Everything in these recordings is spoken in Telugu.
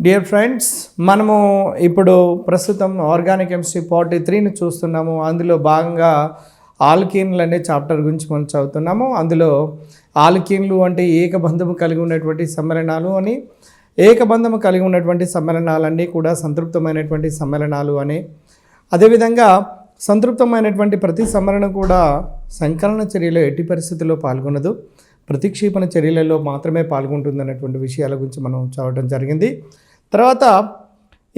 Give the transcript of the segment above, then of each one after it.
డియర్ ఫ్రెండ్స్, మనము ఇప్పుడు ప్రస్తుతం ఆర్గానిక్ కెమిస్ట్రీ పార్ట్ 3ని చూస్తున్నాము. అందులో భాగంగా ఆల్కీన్లు అనే చాప్టర్ గురించి మనం చదువుతున్నాము. అందులో ఆల్కీన్లు అంటే ఏకబంధము కలిగి ఉన్నటువంటి సమ్మేళనాలు అని, ఏకబంధము కలిగి ఉన్నటువంటి సమ్మేళనాలన్నీ కూడా సంతృప్తమైనటువంటి సమ్మేళనాలు అని, అదేవిధంగా సంతృప్తమైనటువంటి ప్రతి సమ్మేళనం కూడా సంకలన చర్యలో ఎట్టి పరిస్థితుల్లో పాల్గొనదు, ప్రతిక్షేపణ చర్యలలో మాత్రమే పాల్గొంటుందన్నటువంటి విషయాల గురించి మనం చదవడం జరిగింది. తర్వాత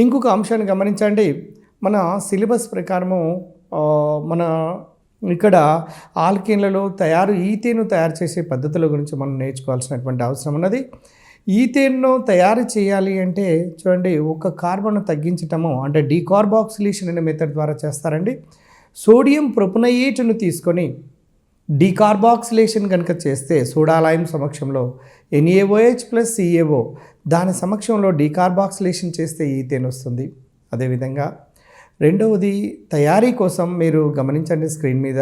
ఇంకొక అంశాన్ని గమనించండి. మన సిలబస్ ప్రకారము మన ఇక్కడ ఆల్కీన్లలో ఈథేను తయారు చేసే పద్ధతుల గురించి మనం నేర్చుకోవాల్సినటువంటి అవసరం ఉన్నది. ఈథేన్ను తయారు చేయాలి అంటే చూడండి, ఒక కార్బన్ తగ్గించటము అంటే డీకార్బాక్సిలేషన్ అనే మెథడ్ ద్వారా చేస్తారండి. సోడియం ప్రొపనయేట్ను తీసుకొని డీకార్బాక్సిలేషన్ కనుక చేస్తే సోడాలైమ్ సమక్షంలో NaOH + CaO దాని సమక్షంలో డీకార్బాక్సిలేషన్ చేస్తే ఈథేన్ వస్తుంది. అదేవిధంగా రెండవది తయారీ కోసం మీరు గమనించండి స్క్రీన్ మీద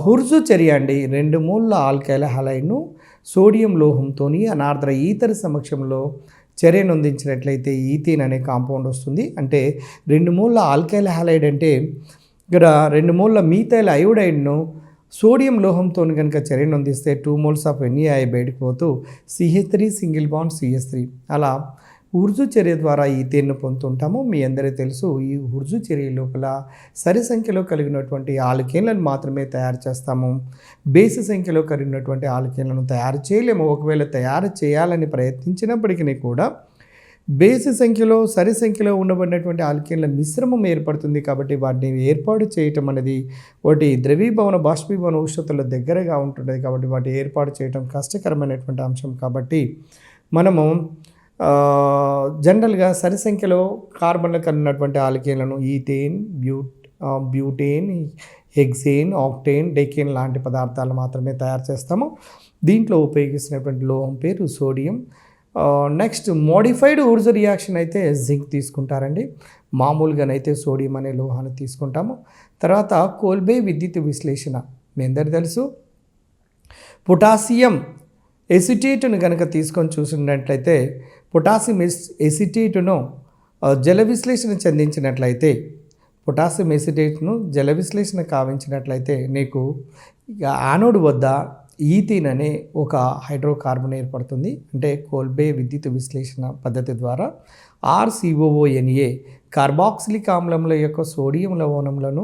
హుర్జు చర్య అండి. 2 మోల్ల ఆల్కైల్ హాలైడ్ను సోడియం లోహంతో అనార్ద్ర ఈథర్ సమక్షంలో చర్య నొందించినట్లయితే ఈథేన్ అనే కాంపౌండ్ వస్తుంది. అంటే 2 మోల్ల ఆల్కైల్ హాలైడ్ అంటే ఇక్కడ 2 మోల్ల మీథైల్ అయోడైడ్ను సోడియం లోహంతో కనుక చర్య నొందిస్తే 2 moles ఆఫ్ NaI బయటకు పోతూ CH3 సింగిల్ బాండ్ CH3 అలా హుర్జు చర్య ద్వారా ఈథేన్ను పొందుతుంటాము. మీ అందరికీ తెలుసు, ఈ హుర్జు చర్య లోపల సరి సంఖ్యలో కలిగినటువంటి ఆల్కేన్లను మాత్రమే తయారు చేస్తాము. బేసి సంఖ్యలో కలిగినటువంటి ఆల్కేన్లను తయారు చేయలేము. ఒకవేళ తయారు చేయాలని ప్రయత్నించినప్పటికీ కూడా బేసి సంఖ్యలో సరి సంఖ్యలో ఉండబడినటువంటి ఆల్కేన్ల మిశ్రమం ఏర్పడుతుంది. కాబట్టి వాటిని ఏర్పాటు చేయటం అనేది వాటి ద్రవీభవన బాష్పీభవన ఉష్ణతల దగ్గరగా ఉంటుంటుంది. కాబట్టి వాటి ఏర్పాటు చేయటం కష్టకరమైనటువంటి అంశం. కాబట్టి మనము జనరల్గా సరి సంఖ్యలో కార్బన్లు కలిగినటువంటి ఆల్కేన్లను ethane, butane, hexane, octane, decane లాంటి పదార్థాలు మాత్రమే తయారు చేస్తాము. దీంట్లో ఉపయోగిస్తున్నటువంటి లోహం పేరు sodium. Next modified Wurtz reaction అయితే జింక్ తీసుకుంటారండి. మామూలుగానైతే సోడియం అనే లోహాన్ని తీసుకుంటాము. తర్వాత కోల్బే విద్యుత్ విశ్లేషణ మీ అందరికీ తెలుసు. పొటాషియం ఎసిటేట్ను కనుక తీసుకొని చూసినట్లయితే పొటాషియం ఎసిటేట్ను జల విశ్లేషణ చెందించినట్లయితే పొటాషియం ఎసిటేట్ను జల విశ్లేషణ కావించినట్లయితే నీకు యానోడ్ వద్ద ఈథేన్ అనే ఒక హైడ్రోకార్బన్ ఏర్పడుతుంది. అంటే కోల్బే విద్యుత్ విశ్లేషణ పద్ధతి ద్వారా RCOONA కార్బాక్సిలిక్ ఆమ్లముల యొక్క సోడియం లవణములను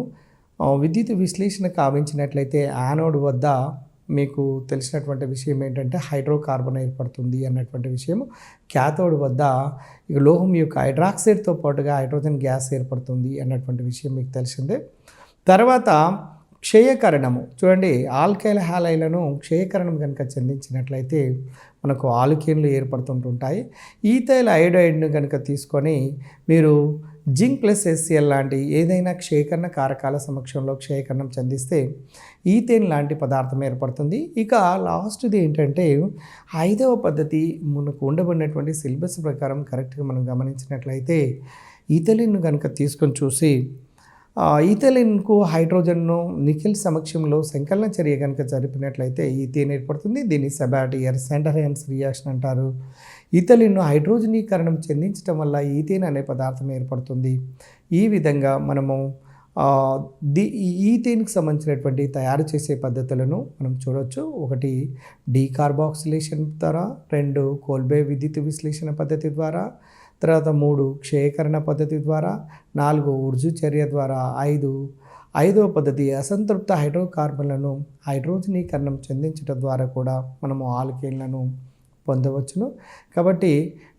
విద్యుత్ విశ్లేషణ కావించినట్లయితే యానోడ్ వద్ద మీకు తెలిసినటువంటి విషయం ఏంటంటే హైడ్రోకార్బన్ ఏర్పడుతుంది అన్నటువంటి విషయం. క్యాథోడ్ వద్ద ఇక లోహం యొక్క హైడ్రాక్సైడ్తో పాటుగా హైడ్రోజన్ గ్యాస్ ఏర్పడుతుంది అన్నటువంటి విషయం మీకు తెలిసిందే. తర్వాత క్షయకరణము చూడండి, ఆల్కైల్ హాలైడ్లను క్షయకరణం కనుక చెందించినట్లయితే మనకు ఆల్కేన్లు ఏర్పడుతుంటుంటాయి. ఈథైల్ అయోడైడ్ను కనుక తీసుకొని మీరు జింక్ + HCl లాంటి ఏదైనా క్షయకరణ కారకాల సమక్షంలో క్షయకరణం చెందిస్తే ఈథేన్ లాంటి పదార్థం ఏర్పడుతుంది. ఇక లాస్ట్ది ఏంటంటే 5వ పద్ధతి మనకు ఉండబడినటువంటి సిలబస్ ప్రకారం కరెక్ట్గా మనం గమనించినట్లయితే ఈథైలిన్ను కనుక తీసుకొని చూసి ఈథైలిన్కు హైడ్రోజన్ను నికెల్ సమక్షంలో సంకలన చర్య కనుక జరిపినట్లయితే ఈథేన్ ఏర్పడుతుంది. దీన్ని సెబాటియర్ సెండర్హెన్స్ రియాక్షన్ అంటారు. ఈథైలిన్ను హైడ్రోజనీకరణం చెందించడం వల్ల ఈథేన్ అనే పదార్థం ఏర్పడుతుంది. ఈ విధంగా మనము ఈథేన్కి సంబంధించినటువంటి తయారు చేసే పద్ధతులను మనం చూడవచ్చు. 1 డీకార్బాక్సిలేషన్ ద్వారా, 2 కోల్బే విద్యుత్ విశ్లేషణ పద్ధతి ద్వారా, తర్వాత 3 క్షయకరణ పద్ధతి ద్వారా, 4 హుర్జు చర్య ద్వారా, 5వ పద్ధతి అసంతృప్త హైడ్రోకార్బన్లను హైడ్రోజనీకరణం చెందించడం ద్వారా కూడా మనము ఆల్కేన్లను పొందవచ్చును. కాబట్టి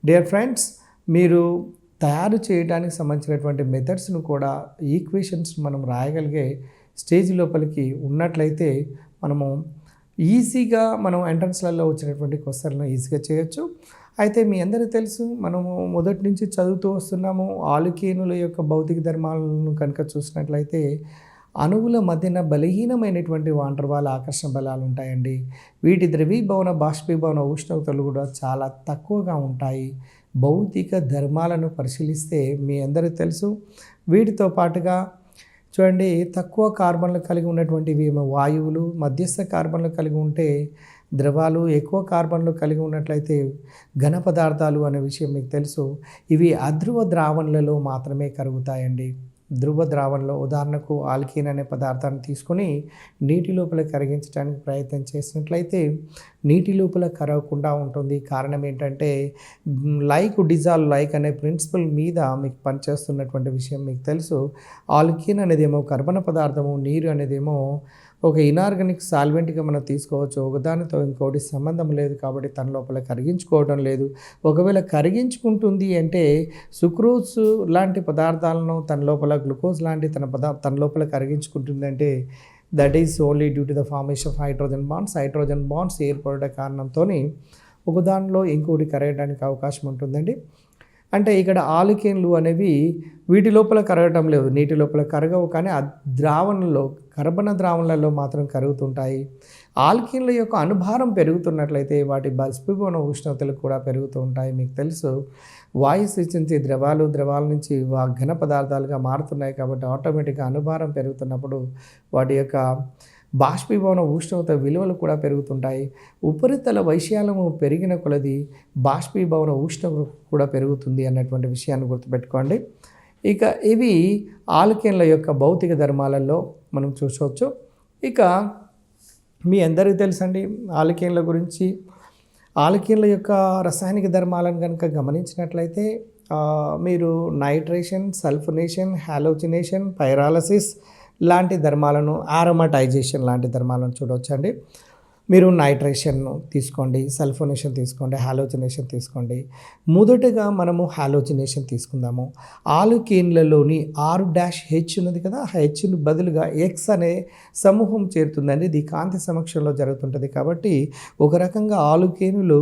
డియర్ ఫ్రెండ్స్, మీరు తయారు చేయడానికి సంబంధించినటువంటి మెథడ్స్ను కూడా ఈక్వేషన్స్ మనం రాయగలిగే స్టేజ్ లోపలికి ఉన్నట్లయితే మనము ఈజీగా మనం ఎంట్రన్స్లలో వచ్చినటువంటి క్వశ్చన్లను ఈజీగా చేయొచ్చు. అయితే మీ అందరికీ తెలుసు, మనము మొదటి నుంచి చదువుతూ వస్తున్నాము. ఆల్కేనుల యొక్క భౌతిక ధర్మాలను కనుక చూసినట్లయితే అణువుల మధ్యన బలహీనమైనటువంటి వాంటర్వాల్ ఆకర్షణ బలాలు ఉంటాయండి. వీటి ద్రవీభవన బాష్పీభవన ఉష్ణోగ్రతలు కూడా చాలా తక్కువగా ఉంటాయి. భౌతిక ధర్మాలను పరిశీలిస్తే మీ అందరికీ తెలుసు, వీటితో పాటుగా చూడండి, తక్కువ కార్బన్లు కలిగి ఉన్నటువంటివి ఏమో వాయువులు, మధ్యస్థ కార్బన్లు కలిగి ఉంటే ద్రవాలు, ఎక్కువ కార్బన్లు కలిగి ఉన్నట్లయితే ఘన పదార్థాలు అనే విషయం మీకు తెలుసు. ఇవి అధ్రువ ద్రావణులలో మాత్రమే కరుగుతాయండి. ధ్రువ ద్రావణంలో ఉదాహరణకు ఆల్కీన్ అనే పదార్థాన్ని తీసుకొని నీటి లోపల కరిగించడానికి ప్రయత్నం చేసినట్లయితే నీటి లోపల కరగకుండా ఉంటుంది. కారణం ఏంటంటే లైక్ డిజాల్వ్ లైక్ అనే ప్రిన్సిపల్ మీద మీకు పనిచేస్తున్నటువంటి విషయం మీకు తెలుసు. ఆల్కీన్ అనేదేమో కర్బన పదార్థము, నీరు అనేదేమో ఒక ఇనార్గానిక్ సాల్వెంట్గా మనం తీసుకోవచ్చు. ఒకదానితో ఇంకోటి సంబంధం లేదు కాబట్టి తన లోపల కరిగించుకోవడం లేదు. ఒకవేళ కరిగించుకుంటుంది అంటే సుక్రోజ్ లాంటి పదార్థాలను తన లోపల, గ్లూకోజ్ లాంటి తన లోపల కరిగించుకుంటుంది అంటే that is only due to the formation of hydrogen bonds. Hydrogen bonds ఏర్పడే కారణంతో ఒకదానిలో ఇంకోటి కరగడానికి అవకాశం ఉంటుందండి. అంటే ఇక్కడ ఆల్కేన్లు అనేవి వీటి లోపల కరగటం లేదు, నీటి లోపల కరగవు, కానీ ఆ ద్రావణంలో, కర్బన ద్రావణాలలో మాత్రం కరుగుతుంటాయి. ఆల్కీన్ల యొక్క అనుభారం పెరుగుతున్నట్లయితే వాటి బాష్పీభవన ఉష్ణోగ్రతలు కూడా పెరుగుతూ ఉంటాయి. మీకు తెలుసు, వాయు స్థితి ద్రవాల నుంచి ఘన పదార్థాలుగా మారుతున్నాయి కాబట్టి ఆటోమేటిక్గా అనుభారం పెరుగుతున్నప్పుడు వాటి యొక్క బాష్పీభవన ఉష్ణోగ్రత విలువలు కూడా పెరుగుతుంటాయి. ఉపరితల వైశాల్యము పెరిగిన కొలది బాష్పీభవన ఉష్ణోగ్రత కూడా పెరుగుతుంది అన్నటువంటి విషయాన్ని గుర్తుపెట్టుకోండి. ఇక ఇవి ఆల్కేన్ల యొక్క భౌతిక ధర్మాలలో మనం చూసవచ్చు. ఇక మీ అందరికీ తెలుసండి ఆల్కేన్ల గురించి. ఆల్కేన్ల యొక్క రసాయనిక ధర్మాలను కనుక గమనించినట్లయితే మీరు నైట్రేషన్, సల్ఫోనేషన్, హాలోజినేషన్, పైరాలసిస్ లాంటి ధర్మాలను, ఆరోమాటైజేషన్ లాంటి ధర్మాలను చూడవచ్చండి. మీరు నైట్రేషన్ తీసుకోండి, సల్ఫోనేషన్ తీసుకోండి, హాలోజినేషన్ తీసుకోండి. మొదటగా మనము హాలోజినేషన్ తీసుకుందాము. ఆల్కేన్లలోని R-H ఉన్నది కదా, హెచ్ను బదులుగా X అనే సమూహం చేరుతుందండి. ఇది కాంతి సమక్షంలో జరుగుతుంటుంది కాబట్టి ఒక రకంగా ఆల్కేనులు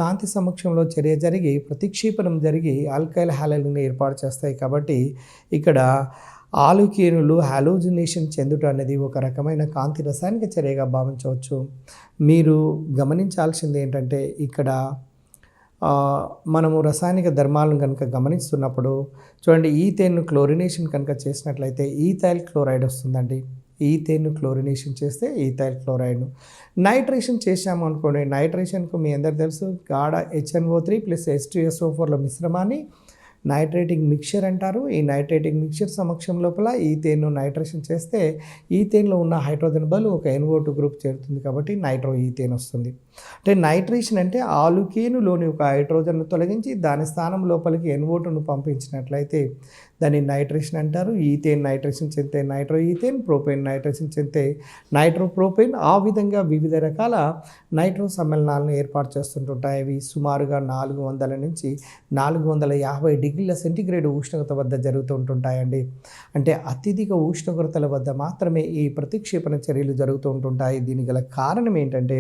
కాంతి సమక్షంలో చర్య జరిగి ప్రతిక్షేపణం జరిగి ఆల్కైల్ హాలైడ్ని ఏర్పాటు చేస్తాయి. కాబట్టి ఇక్కడ ఆల్కేనులు హాలోజినేషన్ చెందుట అనేది ఒక రకమైన కాంతి రసాయనిక చర్యగా భావించవచ్చు. మీరు గమనించాల్సింది ఏంటంటే ఇక్కడ మనము రసాయనిక ధర్మాలను కనుక గమనిస్తున్నప్పుడు చూడండి, ఈథేన్ను క్లోరినేషన్ కనుక చేసినట్లయితే ఈథైల్ క్లోరైడ్ వస్తుందండి. ఈథేన్ను క్లోరినేషన్ చేస్తే ఈథైల్ క్లోరైడ్ను. నైట్రేషన్ చేసాము అనుకోండి, నైట్రేషన్కు మీ అందరు తెలుసు, గాఢ HNO3 + H2SO4ల మిశ్రమాన్ని నైట్రేటింగ్ మిక్చర్ అంటారు. ఈ నైట్రేటింగ్ మిక్చర్ సమక్షం లోపల ఈథేన్ను నైట్రేషన్ చేస్తే ఈథేన్లో ఉన్న హైడ్రోజన్ బదులు ఒక NO2 గ్రూప్ చేరుతుంది కాబట్టి నైట్రో ఈథేన్ వస్తుంది. అంటే నైట్రేషన్ అంటే ఆల్కేనులోని ఒక హైడ్రోజన్ను తొలగించి దాని స్థానం లోపలికి NO2ను పంపించినట్లయితే దాన్ని నైట్రేషన్ అంటారు. ఈథేన్ నైట్రేషన్ చెందితే నైట్రో ఈథేన్, ప్రోపేన్ నైట్రేషన్ చెందితే నైట్రో ప్రోపేన్. ఆ విధంగా వివిధ రకాల నైట్రో సమ్మేళనాలను ఏర్పాటు చేస్తుంటుంటాయి. అవి సుమారుగా 400 నుంచి 450 డిగ్రీల సెంటీగ్రేడ్ ఉష్ణోగ్రత వద్ద జరుగుతూ ఉంటుంటాయండి. అంటే అత్యధిక ఉష్ణోగ్రతల వద్ద మాత్రమే ఈ ప్రతిక్షేపణ చర్యలు జరుగుతూ ఉంటుంటాయి. దీనికి గల కారణం ఏంటంటే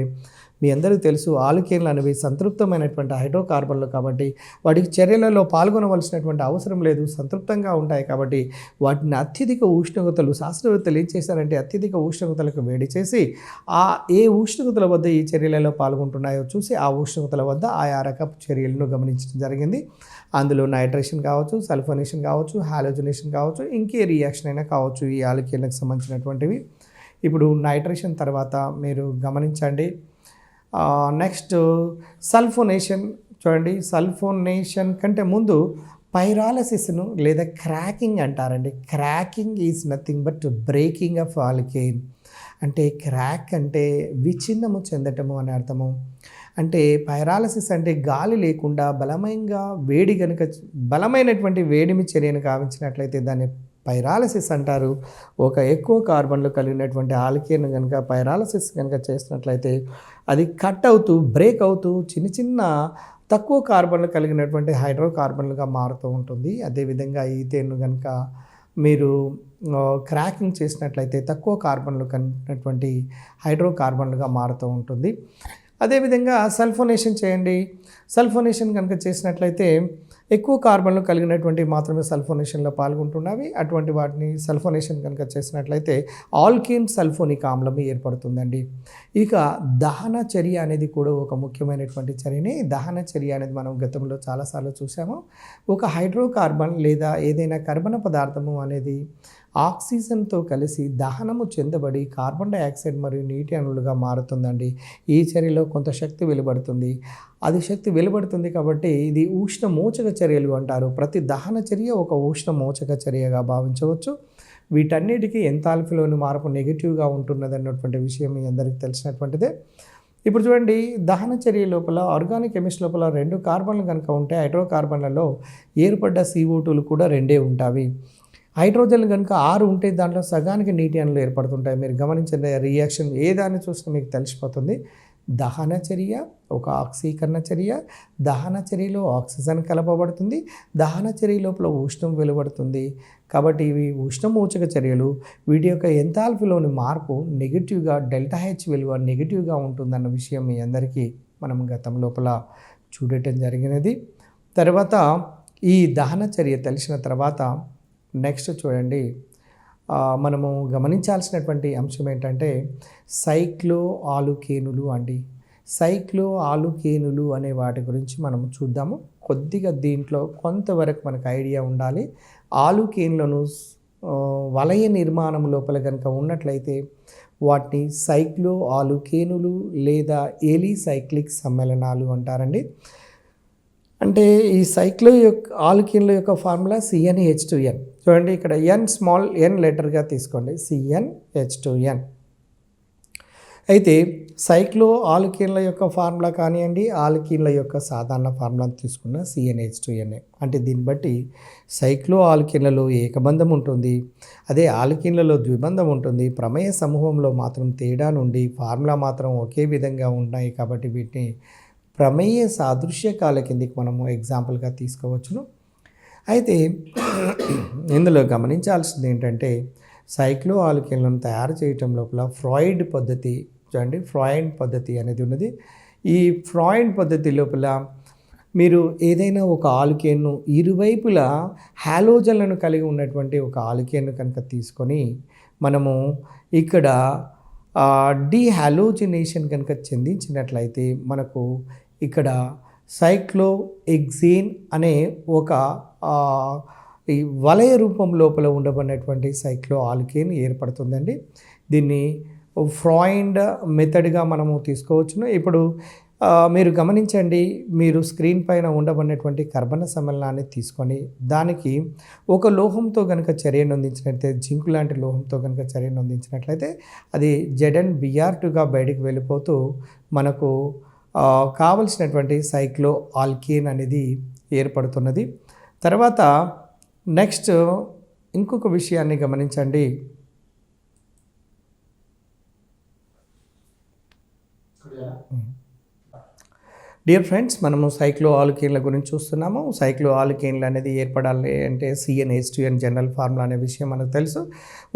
మీ అందరికీ తెలుసు, ఆల్కేన్లు అనేవి సంతృప్తమైనటువంటి హైడ్రోకార్బన్లు కాబట్టి వాటికి చర్యలలో పాల్గొనవలసినటువంటి అవసరం లేదు, సంతృప్తంగా ఉంటాయి కాబట్టి వాటిని అత్యధిక ఉష్ణోగ్రతలు, శాస్త్రవేత్తలు ఏం చేశారంటే అత్యధిక ఉష్ణోగ్రతలకు వేడి చేసి ఏ ఉష్ణోగ్రతల వద్ద ఈ చర్యలలో పాల్గొంటున్నాయో చూసి ఆ ఉష్ణోగ్రతల వద్ద ఆయా రకపు చర్యలను గమనించడం జరిగింది. అందులో నైట్రేషన్ కావచ్చు, సల్ఫోనేషన్ కావచ్చు, హాలోజినేషన్ కావచ్చు, ఇంకే రియాక్షన్ అయినా కావచ్చు ఈ ఆల్కేన్లకు సంబంధించినటువంటివి. ఇప్పుడు నైట్రేషన్ తర్వాత మీరు గమనించండి, నెక్స్ట్ సల్ఫోనేషన్. చూడండి, సల్ఫోనేషన్ కంటే ముందు పైరాలసిస్ను లేదా క్రాకింగ్ అంటారండి. Cracking is nothing but breaking of alkane. అంటే క్రాక్ అంటే విచ్ఛిన్నము చెందటము అని అర్థము. అంటే పైరాలసిస్ అంటే గాలి లేకుండా బలమైనటువంటి వేడిమి చర్యను గావించినట్లయితే దాన్ని పైరాలసిస్ అంటారు. ఒక ఎక్కువ కార్బన్లు కలిగినటువంటి ఆల్కేన్ కనుక పైరాలసిస్ కనుక చేసినట్లయితే అది కట్ అవుతూ, బ్రేక్ అవుతూ చిన్న తక్కువ కార్బన్లు కలిగినటువంటి హైడ్రోకార్బన్లుగా మారుతూ ఉంటుంది. అదేవిధంగా ఈథేన్ను కనుక మీరు క్రాకింగ్ చేసినట్లయితే తక్కువ కార్బన్లు కలిగినటువంటి హైడ్రోకార్బన్లుగా మారుతూ ఉంటుంది. అదేవిధంగా సల్ఫోనేషన్ చేయండి. సల్ఫోనేషన్ కనుక చేసినట్లయితే ఎక్కువ కార్బన్లు కలిగినటువంటి మాత్రమే సల్ఫోనేషన్లో పాల్గొంటున్నవి. అటువంటి వాటిని సల్ఫోనేషన్ కనుక చేసినట్లయితే ఆల్కేన్ సల్ఫోనిక్ ఆమ్లం ఏర్పడుతుందండి. ఇక దహన చర్య అనేది కూడా ఒక ముఖ్యమైనటువంటి చర్యనే. దహన చర్య అనేది మనం గతంలో చాలాసార్లు చూసాము. ఒక హైడ్రోకార్బన్ లేదా ఏదైనా కర్బన పదార్థము అనేది ఆక్సిజన్తో కలిసి దహనము చెందబడి కార్బన్ డైఆక్సైడ్ మరియు నీటి అణువులుగా మారుతుందండి. ఈ చర్యలో కొంత శక్తి వెలువడుతుంది. అది శక్తి వెలువడుతుంది కాబట్టి ఇది ఉష్ణమోచక చర్యలు అంటారు. ప్రతి దహన చర్య ఒక ఉష్ణమోచక చర్యగా భావించవచ్చు. వీటన్నిటికీ ఎంథాల్పీలోని మార్పు నెగిటివ్గా ఉంటున్నది అన్నటువంటి విషయం మీ అందరికీ తెలిసినటువంటిదే. ఇప్పుడు చూడండి, దహన చర్య లోపల ఆర్గానిక్ కెమిస్ట్రీ లోపల 2 కార్బన్లు కనుక ఉంటే హైడ్రోకార్బన్లలో ఏర్పడ్డ CO2లు కూడా 2 ఉంటాయి. హైడ్రోజన్లు కనుక 6 ఉంటే దాంట్లో సగానికి నీటి అణువులు ఏర్పడుతుంటాయి. మీరు గమనించండి, రియాక్షన్ ఏ దాన్ని చూసినా మీకు తెలిసిపోతుంది. దహన చర్య ఒక ఆక్సీకరణ చర్య. దహన చర్యలో ఆక్సిజన్ కలపబడుతుంది. దహన చర్య లోపల ఉష్ణం వెలువడుతుంది. కాబట్టి ఇవి ఉష్ణమోచక చర్యలు. వీటి యొక్క ఎంథాల్పీలోని మార్పు నెగిటివ్గా ΔH విలువ నెగిటివ్గా ఉంటుందన్న విషయం మీ అందరికీ మనం గతం లోపల చూడటం జరిగినది. తర్వాత ఈ దహన చర్య తెలిసిన తర్వాత నెక్స్ట్ చూడండి, మనము గమనించాల్సినటువంటి అంశం ఏంటంటే సైక్లో ఆలుకేనులు అండి. సైక్లో ఆలుకేనులు అనే వాటి గురించి మనం చూద్దాము. కొద్దిగా దీంట్లో కొంతవరకు మనకు ఐడియా ఉండాలి. ఆలుకేనులను వలయ నిర్మాణం లోపల కనుక ఉన్నట్లయితే వాటిని సైక్లో ఆలుకేనులు లేదా ఏలీసైక్లిక్ సమ్మేళనాలు అంటారండి. అంటే ఈ సైక్లో యొక్క ఆల్కీన్ల యొక్క ఫార్ములా CnH2n. చూడండి, ఇక్కడ స్మాల్ n లెటర్గా తీసుకోండి, CnH2n. అయితే సైక్లో ఆల్కీన్ల యొక్క ఫార్ములా కానివ్వండి, ఆల్కీన్ల యొక్క సాధారణ ఫార్ములా తీసుకున్న CnH2n. అంటే దీన్ని బట్టి సైక్లో ఆల్కీన్లలో ఏకబంధం ఉంటుంది, అదే ఆల్కీన్లలో ద్విబంధం ఉంటుంది. ప్రమేయ సమూహంలో మాత్రం తేడా నుండి ఫార్ములా మాత్రం ఒకే విధంగా ఉన్నాయి. కాబట్టి వీటిని ప్రమేయ సాదృశ్యకాల కిందికి మనము ఎగ్జాంపుల్గా తీసుకోవచ్చును. అయితే ఇందులో గమనించాల్సింది ఏంటంటే సైక్లో ఆల్కేన్లను తయారు చేయటం లోపల ఫ్రాయిడ్ పద్ధతి, చూడండి ఫ్రాయిడ్ పద్ధతి అనేది ఉన్నది. ఈ ఫ్రాయిడ్ పద్ధతి లోపల మీరు ఏదైనా ఒక ఆల్కేన్ను ఇరువైపులా హాలోజన్లను కలిగి ఉన్నటువంటి ఒక ఆల్కేన్ను కనుక తీసుకొని మనము ఇక్కడ డీహాలోజినేషన్ కనుక చెందించినట్లయితే మనకు ఇక్కడ సైక్లోహెక్సేన్ అనే ఒక ఈ వలయ రూపం లోపల ఉండబడినటువంటి సైక్లో ఆల్కేన్ ఏర్పడుతుందండి. దీన్ని ఫ్రాయిడ్ మెథడ్గా మనము తీసుకోవచ్చును. ఇప్పుడు మీరు గమనించండి, మీరు స్క్రీన్ పైన ఉండబడినటువంటి కర్బన సమ్మేళనాన్ని తీసుకొని దానికి ఒక లోహంతో కనుక చర్యను అందించినట్లయితే, జింక్ లాంటి లోహంతో కనుక చర్యను అందించినట్లయితే అది ZnBr2గా బయటికి వెళ్ళిపోతూ మనకు కావలసినటువంటి సైక్లో ఆల్కేన్ అనేది ఏర్పడుతున్నది. తర్వాత నెక్స్ట్ ఇంకొక విషయాన్ని గమనించండి. డియర్ ఫ్రెండ్స్, మనము సైక్లో ఆల్కేన్ల గురించి చూస్తున్నాము. సైక్లో ఆల్కేన్లు అనేది ఏర్పడాలి అంటే CnH2n జనరల్ ఫార్ములా అనే విషయం మనకు తెలుసు.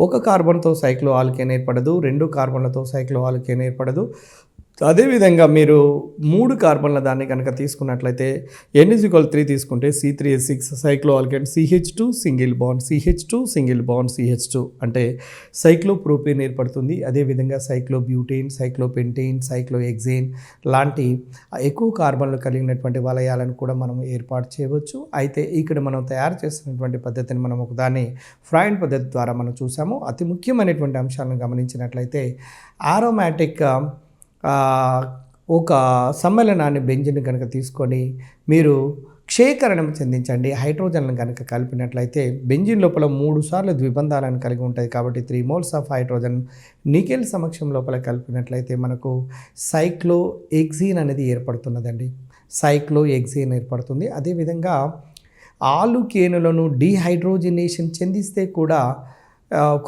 ఒక కార్బన్తో సైక్లో ఆల్కేన్ ఏర్పడదు, 2 కార్బన్లతో సైక్లో ఆల్కేన్ ఏర్పడదు. అదేవిధంగా మీరు 3 కార్బన్ల దాన్ని కనుక తీసుకున్నట్లయితే N=3 తీసుకుంటే C3H6 cycloalkane, CH2 single bond, CH2 single bond, CH2 అంటే సైక్లోప్రోపేన్ ఏర్పడుతుంది. అదేవిధంగా సైక్లోబ్యూటేన్, సైక్లోపెంటేన్, సైక్లోహెక్సేన్ లాంటి ఎక్కువ కార్బన్లు కలిగినటువంటి వలయాలను కూడా మనం ఏర్పాటు చేయవచ్చు. అయితే ఇక్కడ మనం తయారు చేసినటువంటి పద్ధతిని మనం ఒకదాన్ని ఫ్రాయిడ్ పద్ధతి ద్వారా మనం చూసాము. అతి ముఖ్యమైనటువంటి అంశాలను గమనించినట్లయితే ఆరోమాటిక్ ఒక సమ్మేళనాన్ని బెంజిన్ కనుక తీసుకొని మీరు క్షేకరణం చెందించండి. హైడ్రోజన్లను కనుక కలిపినట్లయితే బెంజిన్ లోపల 3 సార్లు ద్విబంధాలను కలిగి ఉంటుంది. కాబట్టి 3 moles ఆఫ్ హైడ్రోజన్ నికెల్ సమక్షం లోపల కలిపినట్లయితే మనకు సైక్లోహెక్సేన్ అనేది ఏర్పడుతున్నదండి. సైక్లోహెక్సేన్ ఏర్పడుతుంది. అదేవిధంగా ఆలుకేనులను డీహైడ్రోజినేషన్ చెందిస్తే కూడా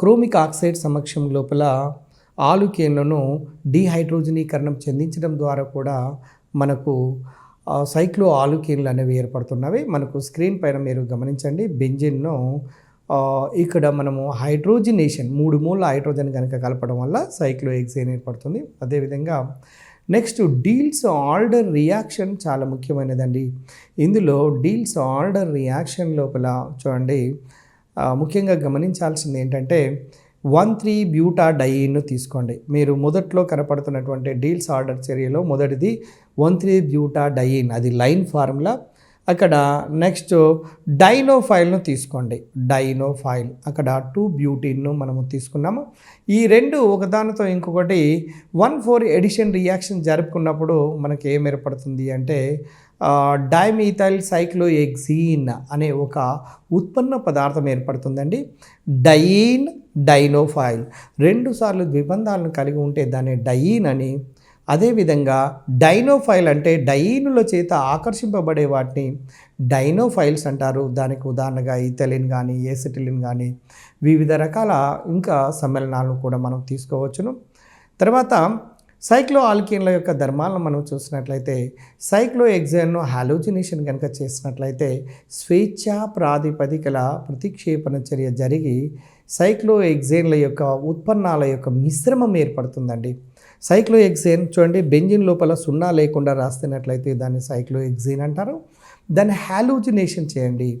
క్రోమిక్ ఆక్సైడ్ సమక్షం లోపల ఆలుకేన్లను డీహైడ్రోజనీకరణం చెందించడం ద్వారా కూడా మనకు సైక్లో ఆలుకేన్లు అనేవి ఏర్పడుతున్నవి. మనకు స్క్రీన్ పైన మీరు గమనించండి, బెంజిన్ను ఇక్కడ మనము హైడ్రోజినేషన్ 3 మోల్ హైడ్రోజన్ కనుక కలపడం వల్ల సైక్లోహెక్సేన్ ఏర్పడుతుంది. అదేవిధంగా నెక్స్ట్ డీల్స్ ఆల్డర్ రియాక్షన్ చాలా ముఖ్యమైనదండి. ఇందులో డీల్స్ ఆల్డర్ రియాక్షన్ లోపల చూడండి, ముఖ్యంగా గమనించాల్సింది ఏంటంటే 1,3-బ్యూటాడైన్ తీసుకోండి. మీరు మొదట్లో కనపడుతున్నటువంటి డీల్స్ ఆర్డర్ చర్యలో మొదటిది 1,3-బ్యూటాడైన్, అది లైన్ ఫార్ములా. అక్కడ నెక్స్ట్ డైనోఫైల్ను తీసుకోండి. డైనోఫైల్ అక్కడ 2 బ్యూటీన్ను మనము తీసుకున్నాము. ఈ రెండు ఒకదానితో ఇంకొకటి 1,4 ఎడిషన్ రియాక్షన్ జరుపుకున్నప్పుడు మనకి ఏం ఏర్పడుతుంది అంటే డైమీథైల్ సైక్లోహెక్సీన్ అనే ఒక ఉత్పన్న పదార్థం ఏర్పడుతుందండి. డయీన్, డైనోఫైల్ రెండుసార్లు ద్విబంధాలను కలిగి ఉంటే దాన్ని డయీన్ అని, అదేవిధంగా డైనోఫైల్ అంటే డయీనుల చేత ఆకర్షింపబడే వాటిని డైనోఫైల్స్ అంటారు. దానికి ఉదాహరణగా ఇథిలిన్ కానీ, ఏసిటిలిన్ కానీ వివిధ రకాల ఇంకా సమ్మేళనాలను కూడా మనం తీసుకోవచ్చును. తర్వాత సైక్లో ఆల్కీన్ల యొక్క ధర్మాలను మనం చూసినట్లయితే సైక్లోహెక్సేన్ను హాలోజినేషన్ కనుక చేసినట్లయితే స్వేచ్ఛా ప్రాతిపదికల ప్రతిక్షేపణ చర్య జరిగి సైక్లోహెక్సేన్ల యొక్క ఉత్పన్నాల యొక్క మిశ్రమం ఏర్పడుతుందండి. సైక్లోహెక్సేన్ చూడండి, బెంజిన్ లోపల సున్నా లేకుండా రాస్తున్నట్లయితే దాన్ని సైక్లోహెక్సేన్ అంటారు. దాన్ని హాలోజినేషన్ చేయండి.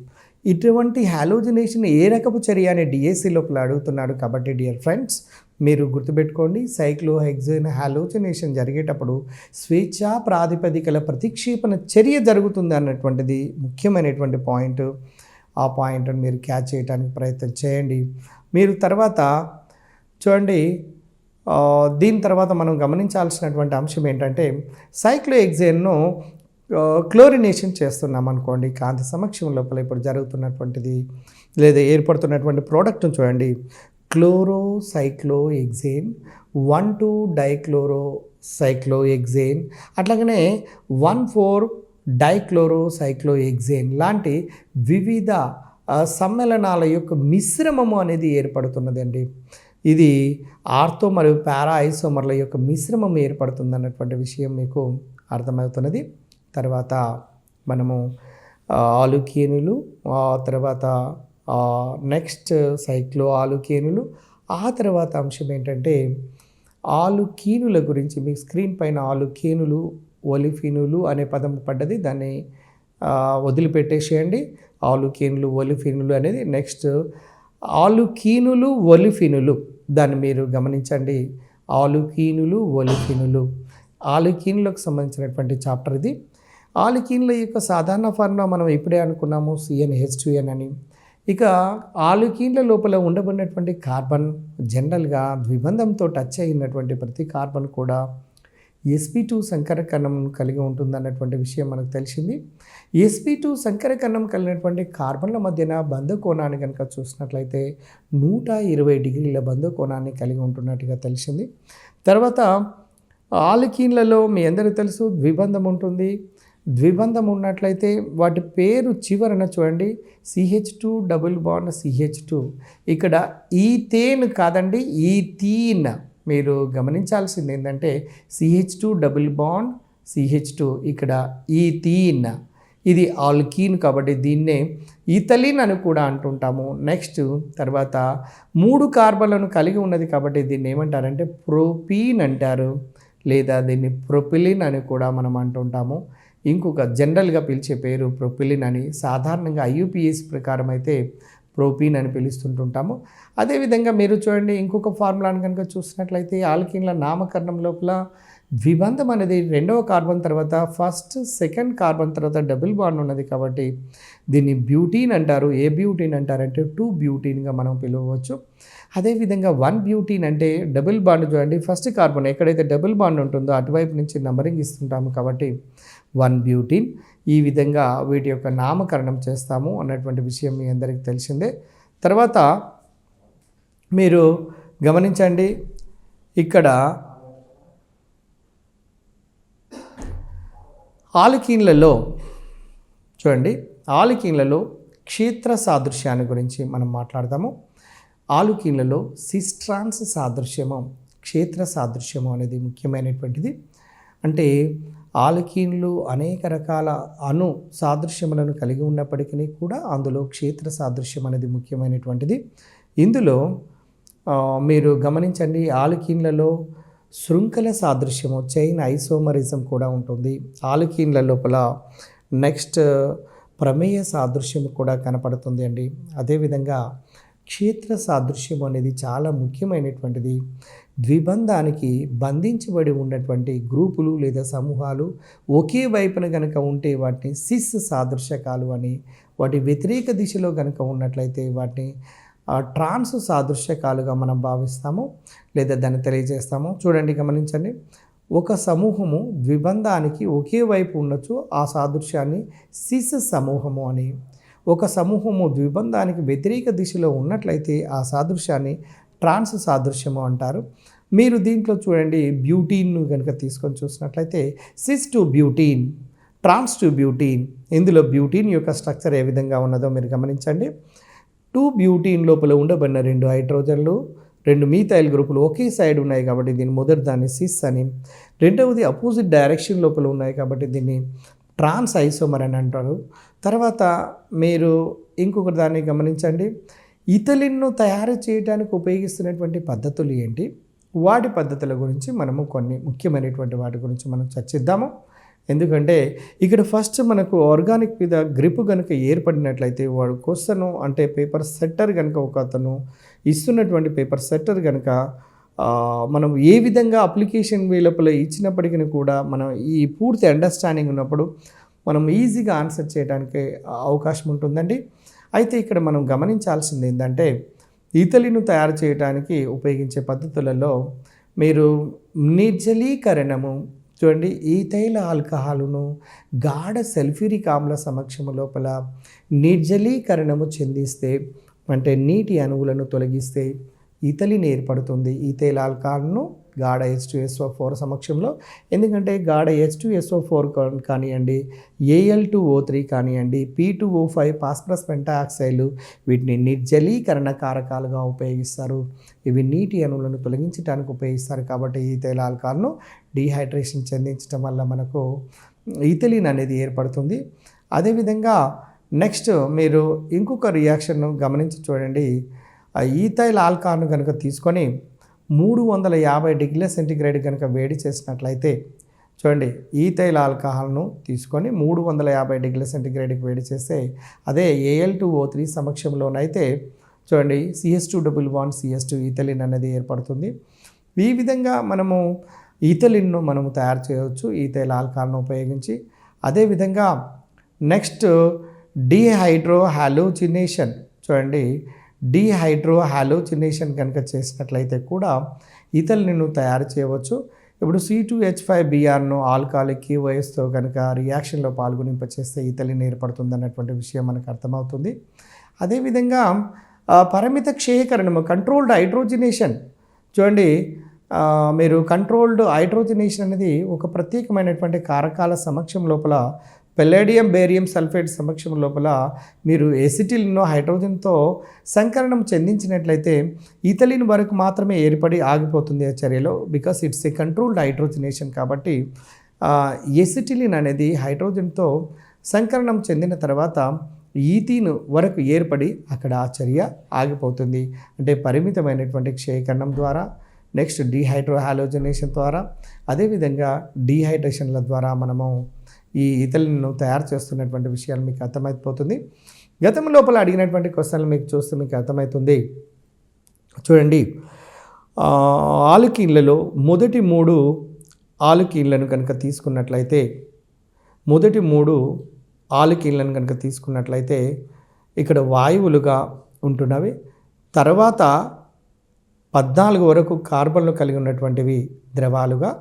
ఇటువంటి హాలోజినేషన్ ఏ రకపు చర్య అని డిఎస్సి లోపల అడుగుతున్నాడు. కాబట్టి డియర్ ఫ్రెండ్స్, మీరు గుర్తుపెట్టుకోండి, సైక్లోహెక్సేన్ హాలోజినేషన్ జరిగేటప్పుడు స్వేచ్ఛా ప్రాతిపదికల ప్రతిక్షేపణ చర్య జరుగుతుంది అన్నటువంటిది ముఖ్యమైనటువంటి పాయింట్. ఆ పాయింట్ని మీరు క్యాచ్ చేయడానికి ప్రయత్నం చేయండి. మీరు తర్వాత చూడండి, దీని తర్వాత మనం గమనించాల్సినటువంటి అంశం ఏంటంటే సైక్లోహెక్సేన్ను క్లోరినేషన్ చేస్తున్నాం అనుకోండి, కాంతి సమక్షం లోపల ఇప్పుడు జరుగుతున్నటువంటిది లేదా ఏర్పడుతున్నటువంటి ప్రోడక్ట్ను చూడండి. క్లోరోసైక్లోహెక్సేన్, 1,2 డైక్లోరోసైక్లోహెక్సేన్, అట్లాగనే 1,4 డైక్లోరోసైక్లోహెక్సేన్ లాంటి వివిధ సమ్మేళనాల యొక్క మిశ్రమము అనేది ఏర్పడుతున్నదండి. ఇది ఆర్థో మరియు పారా ఐసోమర్ల యొక్క మిశ్రమం ఏర్పడుతుంది అన్నటువంటి విషయం మీకు అర్థమవుతున్నది. తర్వాత మనము ఆలుకేనులు, తర్వాత నెక్స్ట్ సైక్లో ఆలుకేనులు, ఆ తర్వాత అంశం ఏంటంటే ఆలుకీనుల గురించి. మీ స్క్రీన్ పైన ఆలుకేనులు, ఒలిఫినులు అనే పదం పడ్డది, దాన్ని వదిలిపెట్టేసేయండి. ఆలుకేనులు, ఒలిఫినులు అనేది నెక్స్ట్ ఆలుకీనులు, ఒలిఫినులు, దాన్ని మీరు గమనించండి. ఆలుకీనులు, ఒలిఫినులు, ఆలుకీనులకు సంబంధించినటువంటి చాప్టర్ ఇది. ఆలుకీన్ల యొక్క సాధారణ ఫార్ములా మనం ఇప్పుడే అనుకున్నాము, CnH2n అని. ఇక ఆలుకీన్ల లోపల ఉండబడినటువంటి కార్బన్ జనరల్గా ద్విబంధంతో టచ్ అయినటువంటి ప్రతి కార్బన్ కూడా sp2 సంకరకణం కలిగి ఉంటుంది అన్నటువంటి విషయం మనకు తెలిసింది. sp2 సంకరకణం కలిగినటువంటి కార్బన్ల మధ్యన బంధ కోణాన్ని కనుక చూసినట్లయితే 120 డిగ్రీల బంధ కోణాన్ని కలిగి ఉంటున్నట్టుగా తెలిసింది. తర్వాత ఆల్కీన్లలో మీ అందరికీ తెలుసు ద్విబంధం ఉంటుంది. ద్విబంధం ఉన్నట్లయితే వాటి పేరు చివరన చూడండి, CH2 డబుల్ బాండ్ CH2. ఇక్కడ ఈథేన్ కాదండి, ఈథీన్. మీరు గమనించాల్సింది ఏంటంటే CH2 డబుల్ బాండ్ CH2, ఇక్కడ ఈథీన్. ఇది ఆల్కీన్ కాబట్టి దీన్నే ఈథలిన్ అని కూడా అంటుంటాము. నెక్స్ట్ తర్వాత 3 కార్బన్లను కలిగి ఉన్నది కాబట్టి దీన్ని ఏమంటారంటే ప్రోపీన్ అంటారు, లేదా దీన్ని ప్రొపిలిన్ అని కూడా మనం అంటుంటాము. ఇంకొక జనరల్గా పిలిచే పేరు ప్రొపిలిన్ అని, సాధారణంగా IUPAC ప్రకారం అయితే ప్రోపీన్ అని పిలుస్తుంటుంటాము. అదేవిధంగా మీరు చూడండి, ఇంకొక ఫార్ములాను కనుక చూసినట్లయితే ఆల్కీన్ల నామకరణం లోపల ద్విబంధం అనేది 2వ కార్బన్ తర్వాత ఫస్ట్, సెకండ్ కార్బన్ తర్వాత డబుల్ బాండ్ ఉన్నది కాబట్టి దీన్ని బ్యూటీన్ అంటారు. ఏ బ్యూటీన్ అంటారంటే 2 బ్యూటీన్గా మనం పిలవచ్చు. అదేవిధంగా 1 బ్యూటీన్ అంటే డబుల్ బాండ్ చూడండి, ఫస్ట్ కార్బన్ ఎక్కడైతే డబుల్ బాండ్ ఉంటుందో అటువైపు నుంచి నంబరింగ్ ఇస్తుంటాము కాబట్టి 1 బ్యూటీన్. ఈ విధంగా వీటి యొక్క నామకరణం చేస్తాము అన్నటువంటి విషయం మీ అందరికీ తెలిసిందే. తర్వాత మీరు గమనించండి, ఇక్కడ ఆల్కీన్లలో చూడండి, ఆల్కీన్లలో క్షేత్ర సాదృశ్యాన్ని గురించి మనం మాట్లాడదాము. ఆల్కీన్లలో సిస్ట్రాన్స్ సాదృశ్యము, క్షేత్ర సాదృశ్యము అనేది ముఖ్యమైనటువంటిది. అంటే ఆల్కీన్లు అనేక రకాల అణు సాదృశ్యములను కలిగి ఉన్నప్పటికీ కూడా అందులో క్షేత్ర సాదృశ్యం అనేది ముఖ్యమైనటువంటిది. ఇందులో మీరు గమనించండి, ఆల్కీన్లలో శృంఖల సాదృశ్యము, చైన్ ఐసోమరిజం కూడా ఉంటుంది. ఆల్కీన్ల లోపల నెక్స్ట్ ప్రమేయ సాదృశ్యం కూడా కనపడుతుంది అండి. అదేవిధంగా క్షేత్ర సాదృశ్యం అనేది చాలా ముఖ్యమైనటువంటిది. ద్విబంధానికి బంధించబడి ఉన్నటువంటి గ్రూపులు లేదా సమూహాలు ఒకే వైపున గనక ఉంటే వాటిని సిస్ సాదృశ్యకాలు అని, వాటి వ్యతిరేక దిశలో గనక ఉన్నట్లయితే వాటిని ట్రాన్స్ సాదృశ్యకాలుగా మనం భావిస్తాము లేదా దాన్ని తెలియజేస్తాము. చూడండి, గమనించండి. ఒక సమూహము ద్విబంధానికి ఒకే వైపు ఉండొచ్చు, ఆ సాదృశ్యాన్ని సిస్ సమూహము అని. ఒక సమూహము ద్విబంధానికి వ్యతిరేక దిశలో ఉన్నట్లయితే ఆ సాదృశ్యాన్ని ట్రాన్స్ సాదృశ్యము అంటారు. మీరు దీంట్లో చూడండి, బ్యూటీన్ను కనుక తీసుకొని చూసినట్లయితే cis two butene, trans two butene. ఇందులో బ్యూటీన్ యొక్క స్ట్రక్చర్ ఏ విధంగా ఉన్నదో మీరు గమనించండి. 2 బ్యూటీన్ లోపల ఉండబడిన 2 హైడ్రోజన్లు, 2 మీథైల్ గ్రూపులు ఒకే సైడ్ ఉన్నాయి కాబట్టి దీన్ని మొదటి దాన్ని సిస్ అని, రెండవది అపోజిట్ డైరెక్షన్ లోపల ఉన్నాయి కాబట్టి దీన్ని ట్రాన్స్ ఐసోమర్ అని అంటారు. తర్వాత మీరు ఇంకొక దాన్ని గమనించండి. ఇథిలిన్ను తయారు చేయడానికి ఉపయోగిస్తున్నటువంటి పద్ధతులు ఏంటి, వాటి పద్ధతుల గురించి మనము కొన్ని ముఖ్యమైనటువంటి వాటి గురించి మనం చర్చిద్దాము. ఎందుకంటే ఇక్కడ ఫస్ట్ మనకు ఆర్గానిక్ మీద గ్రిప్ కనుక ఏర్పడినట్లయితే వాడు క్వశ్చన్ అంటే పేపర్ సెట్టర్ కనుక ఒక అతను ఇస్తున్నటువంటి పేపర్ సెట్టర్ కనుక మనం ఏ విధంగా అప్లికేషన్ లోపల ఇచ్చినప్పటికీ కూడా మనం ఈ పూర్తి అండర్స్టాండింగ్ ఉన్నప్పుడు మనం ఈజీగా ఆన్సర్ చేయడానికి అవకాశం ఉంటుందండి. అయితే ఇక్కడ మనం గమనించాల్సింది ఏంటంటే ఇథిలిన్ను తయారు చేయడానికి ఉపయోగించే పద్ధతులలో మీరు నిర్జలీకరణము చూడండి, ఈథైల్ ఆల్కహాలును గాఢ సల్ఫ్యూరిక్ ఆమ్ల సమక్షము లోపల నిర్జలీకరణము చెందిస్తే అంటే నీటి అణువులను తొలగిస్తే ఇథిలిన్ ఏర్పడుతుంది. ఈథైల్ ఆల్కహాల్ను గాఢ H2SO4 సమక్షంలో, ఎందుకంటే గాఢ H2SO4 కానివ్వండి, Al2O3 కానివ్వండి, P2O5 ఫాస్ఫరస్ పెంటాక్సైడ్లు వీటిని నిర్జలీకరణ కారకాలుగా ఉపయోగిస్తారు. ఇవి నీటి అణువులను తొలగించడానికి ఉపయోగిస్తారు కాబట్టి ఈథైల్ ఆల్కహాల్ను డీహైడ్రేషన్ చెందించడం వల్ల మనకు ఇథిలిన్ అనేది ఏర్పడుతుంది. అదేవిధంగా నెక్స్ట్ మీరు ఇంకొక రియాక్షన్ను గమనించి చూడండి. ఆ ఈథైల్ ఆల్కహాల్ను కనుక తీసుకొని 350 డిగ్రీల సెంటీగ్రేడ్ కనుక వేడి చేసినట్లయితే చూడండి, ఈథైల్ ఆల్కహాల్ను తీసుకొని 350 డిగ్రీల సెంటీగ్రేడ్కి వేడి చేస్తే అదే Al2O3 సమక్షంలోనైతే చూడండి CH2 ఇథిలిన్ అనేది ఏర్పడుతుంది. ఈ విధంగా మనము ఇథిలిన్ను మనము తయారు చేయవచ్చు ఈథైల్ ఆల్కహాల్ను ఉపయోగించి. అదేవిధంగా నెక్స్ట్ డీహైడ్రోహాలోజినేషన్ చూడండి, డీహైడ్రోహాలోజినేషన్ కనుక చేసినట్లయితే కూడా ఇథిలిన్ను తయారు చేయవచ్చు. ఇప్పుడు C2H5Brను ఆల్కహాలిక్ KOSతో కనుక రియాక్షన్లో పాల్గొనింపచేస్తే ఇథిలిన్ ఏర్పడుతుంది అన్నటువంటి విషయం మనకు అర్థమవుతుంది. అదేవిధంగా పరిమిత క్షయకరణము కంట్రోల్డ్ హైడ్రోజినేషన్ చూడండి, మీరు కంట్రోల్డ్ హైడ్రోజినేషన్ అనేది ఒక ప్రత్యేకమైనటువంటి కారకాల సమక్షం లోపల పెల్లేడియం బేరియం సల్ఫేట్ సమక్షం లోపల మీరు ఎసిటిల్ను హైడ్రోజన్తో సంకరణం చెందించినట్లయితే ఇథిలిన్ వరకు మాత్రమే ఏర్పడి ఆగిపోతుంది ఆ చర్యలో, because it's a controlled hydrogenation. కాబట్టి ఎసిటిలిన్ అనేది హైడ్రోజన్తో సంకరణం చెందిన తర్వాత ఈథీన్ వరకు ఏర్పడి అక్కడ ఆ చర్య ఆగిపోతుంది. అంటే పరిమితమైనటువంటి క్షయకరణం ద్వారా, నెక్స్ట్ డీహైడ్రోహాలోజనేషన్ ద్వారా, అదేవిధంగా డీహైడ్రేషన్ల ద్వారా మనము ఈ ఇథిలిన్ను తయారు చేస్తున్నటువంటి విషయాలు మీకు అర్థమైపోతుంది. గతం లోపల అడిగినటువంటి క్వశ్చన్లు మీకు చూస్తే మీకు అర్థమవుతుంది. చూడండి, ఆల్కీన్లలో మొదటి 3 ఆల్కీన్లను కనుక తీసుకున్నట్లయితే ఇక్కడ వాయువులుగా ఉంటున్నవి, తర్వాత 14 వరకు కార్బన్లు కలిగి ఉన్నటువంటివి ద్రవాలుగా,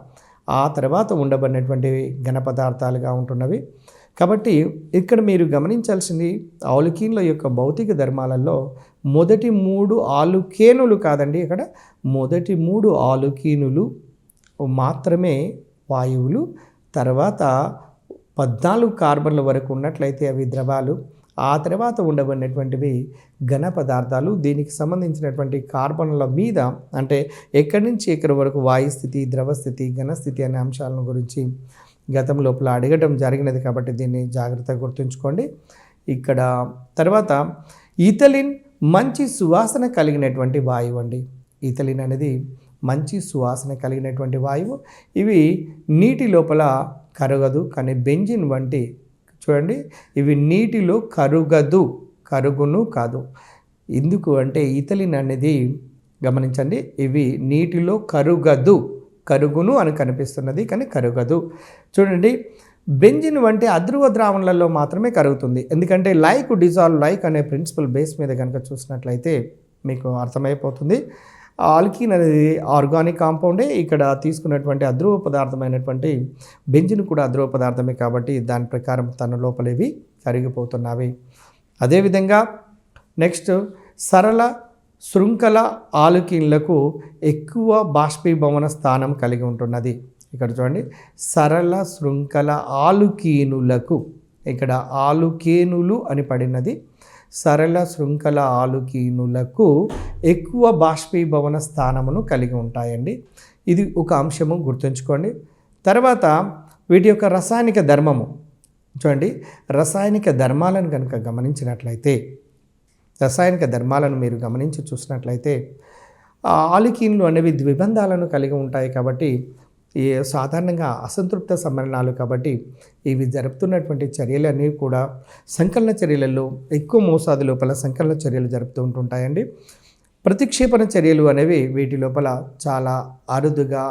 ఆ తర్వాత ఉండబడినటువంటివి ఘన పదార్థాలుగా ఉంటున్నవి. కాబట్టి ఇక్కడ మీరు గమనించాల్సింది ఆల్కీన్ల యొక్క భౌతిక ధర్మాలలో మొదటి 3 ఆల్కేనులు కాదండి, ఇక్కడ మొదటి 3 ఆల్కీనులు మాత్రమే వాయువులు, తర్వాత 14 కార్బన్ల వరకు ఉన్నట్లయితే అవి ద్రవాలు, ఆ తర్వాత ఉండబడినటువంటివి ఘన పదార్థాలు. దీనికి సంబంధించినటువంటి కార్బన్ల మీద అంటే ఎక్కడి నుంచి ఎక్కడి వరకు వాయుస్థితి, ద్రవస్థితి, ఘనస్థితి అనే అంశాలను గురించి గతం లోపల అడగడం జరిగినది కాబట్టి దీన్ని జాగ్రత్తగా గుర్తుంచుకోండి. ఇక్కడ తర్వాత ఇథిలిన్ మంచి సువాసన కలిగినటువంటి వాయువు అండి. ఇథిలిన్ అనేది మంచి సువాసన కలిగినటువంటి వాయువు. ఇవి నీటి లోపల కరగదు, కానీ బెంజిన్ వంటి చూడండి ఇవి నీటిలో కరుగును కాదు. ఎందుకు అంటే ఇథిలిన్ అనేది గమనించండి, ఇవి నీటిలో కరుగును అని కనిపిస్తున్నది కానీ కరుగదు. చూడండి, బెంజిన్ వంటి అధ్రువ ద్రావణాలలో మాత్రమే కరుగుతుంది. ఎందుకంటే డిజాల్వ్ లైక్ అనే ప్రిన్సిపల్ బేస్ మీద కనుక చూసినట్లయితే మీకు అర్థమైపోతుంది. ఆల్కీన్ అనేది ఆర్గానిక్ కాంపౌండే. ఇక్కడ తీసుకున్నటువంటి అధ్రువ పదార్థమైనటువంటి బెంజిన్ కూడా అధ్రువ పదార్థమే కాబట్టి దాని ప్రకారం తన లోపలేవి కరిగిపోతున్నవి. అదేవిధంగా నెక్స్ట్ సరళ శృంఖల ఆల్కీన్లకు ఎక్కువ బాష్పీభవన స్థానం కలిగి ఉంటున్నది. ఇక్కడ చూడండి, సరళ శృంఖల ఆలుకీనులకు, ఇక్కడ ఆలుకేనులు అని పడినది. సరళ శృంఖల ఆలుకీనులకు ఎక్కువ బాష్పీభవన స్థానమును కలిగి ఉంటాయండి. ఇది ఒక అంశము గుర్తుంచుకోండి. తర్వాత వీటి యొక్క రసాయనిక ధర్మము చూడండి. రసాయనిక ధర్మాలను కనుక గమనించినట్లయితే, రసాయనిక ధర్మాలను మీరు గమనించి చూసినట్లయితే ఆల్కీన్లు అనేవి ద్విబంధాలను కలిగి ఉంటాయి కాబట్టి సాధారణంగా అసంతృప్త సమ్మేళనాలు కాబట్టి ఇవి జరుపుతున్నటువంటి చర్యలన్నీ కూడా సంకలన చర్యలలో ఎక్కువ మోతాదు లోపల సంకలన చర్యలు జరుపుతూ ఉంటుంటాయండి. ప్రతిక్షేపణ చర్యలు అనేవి వీటి లోపల చాలా అరుదుగా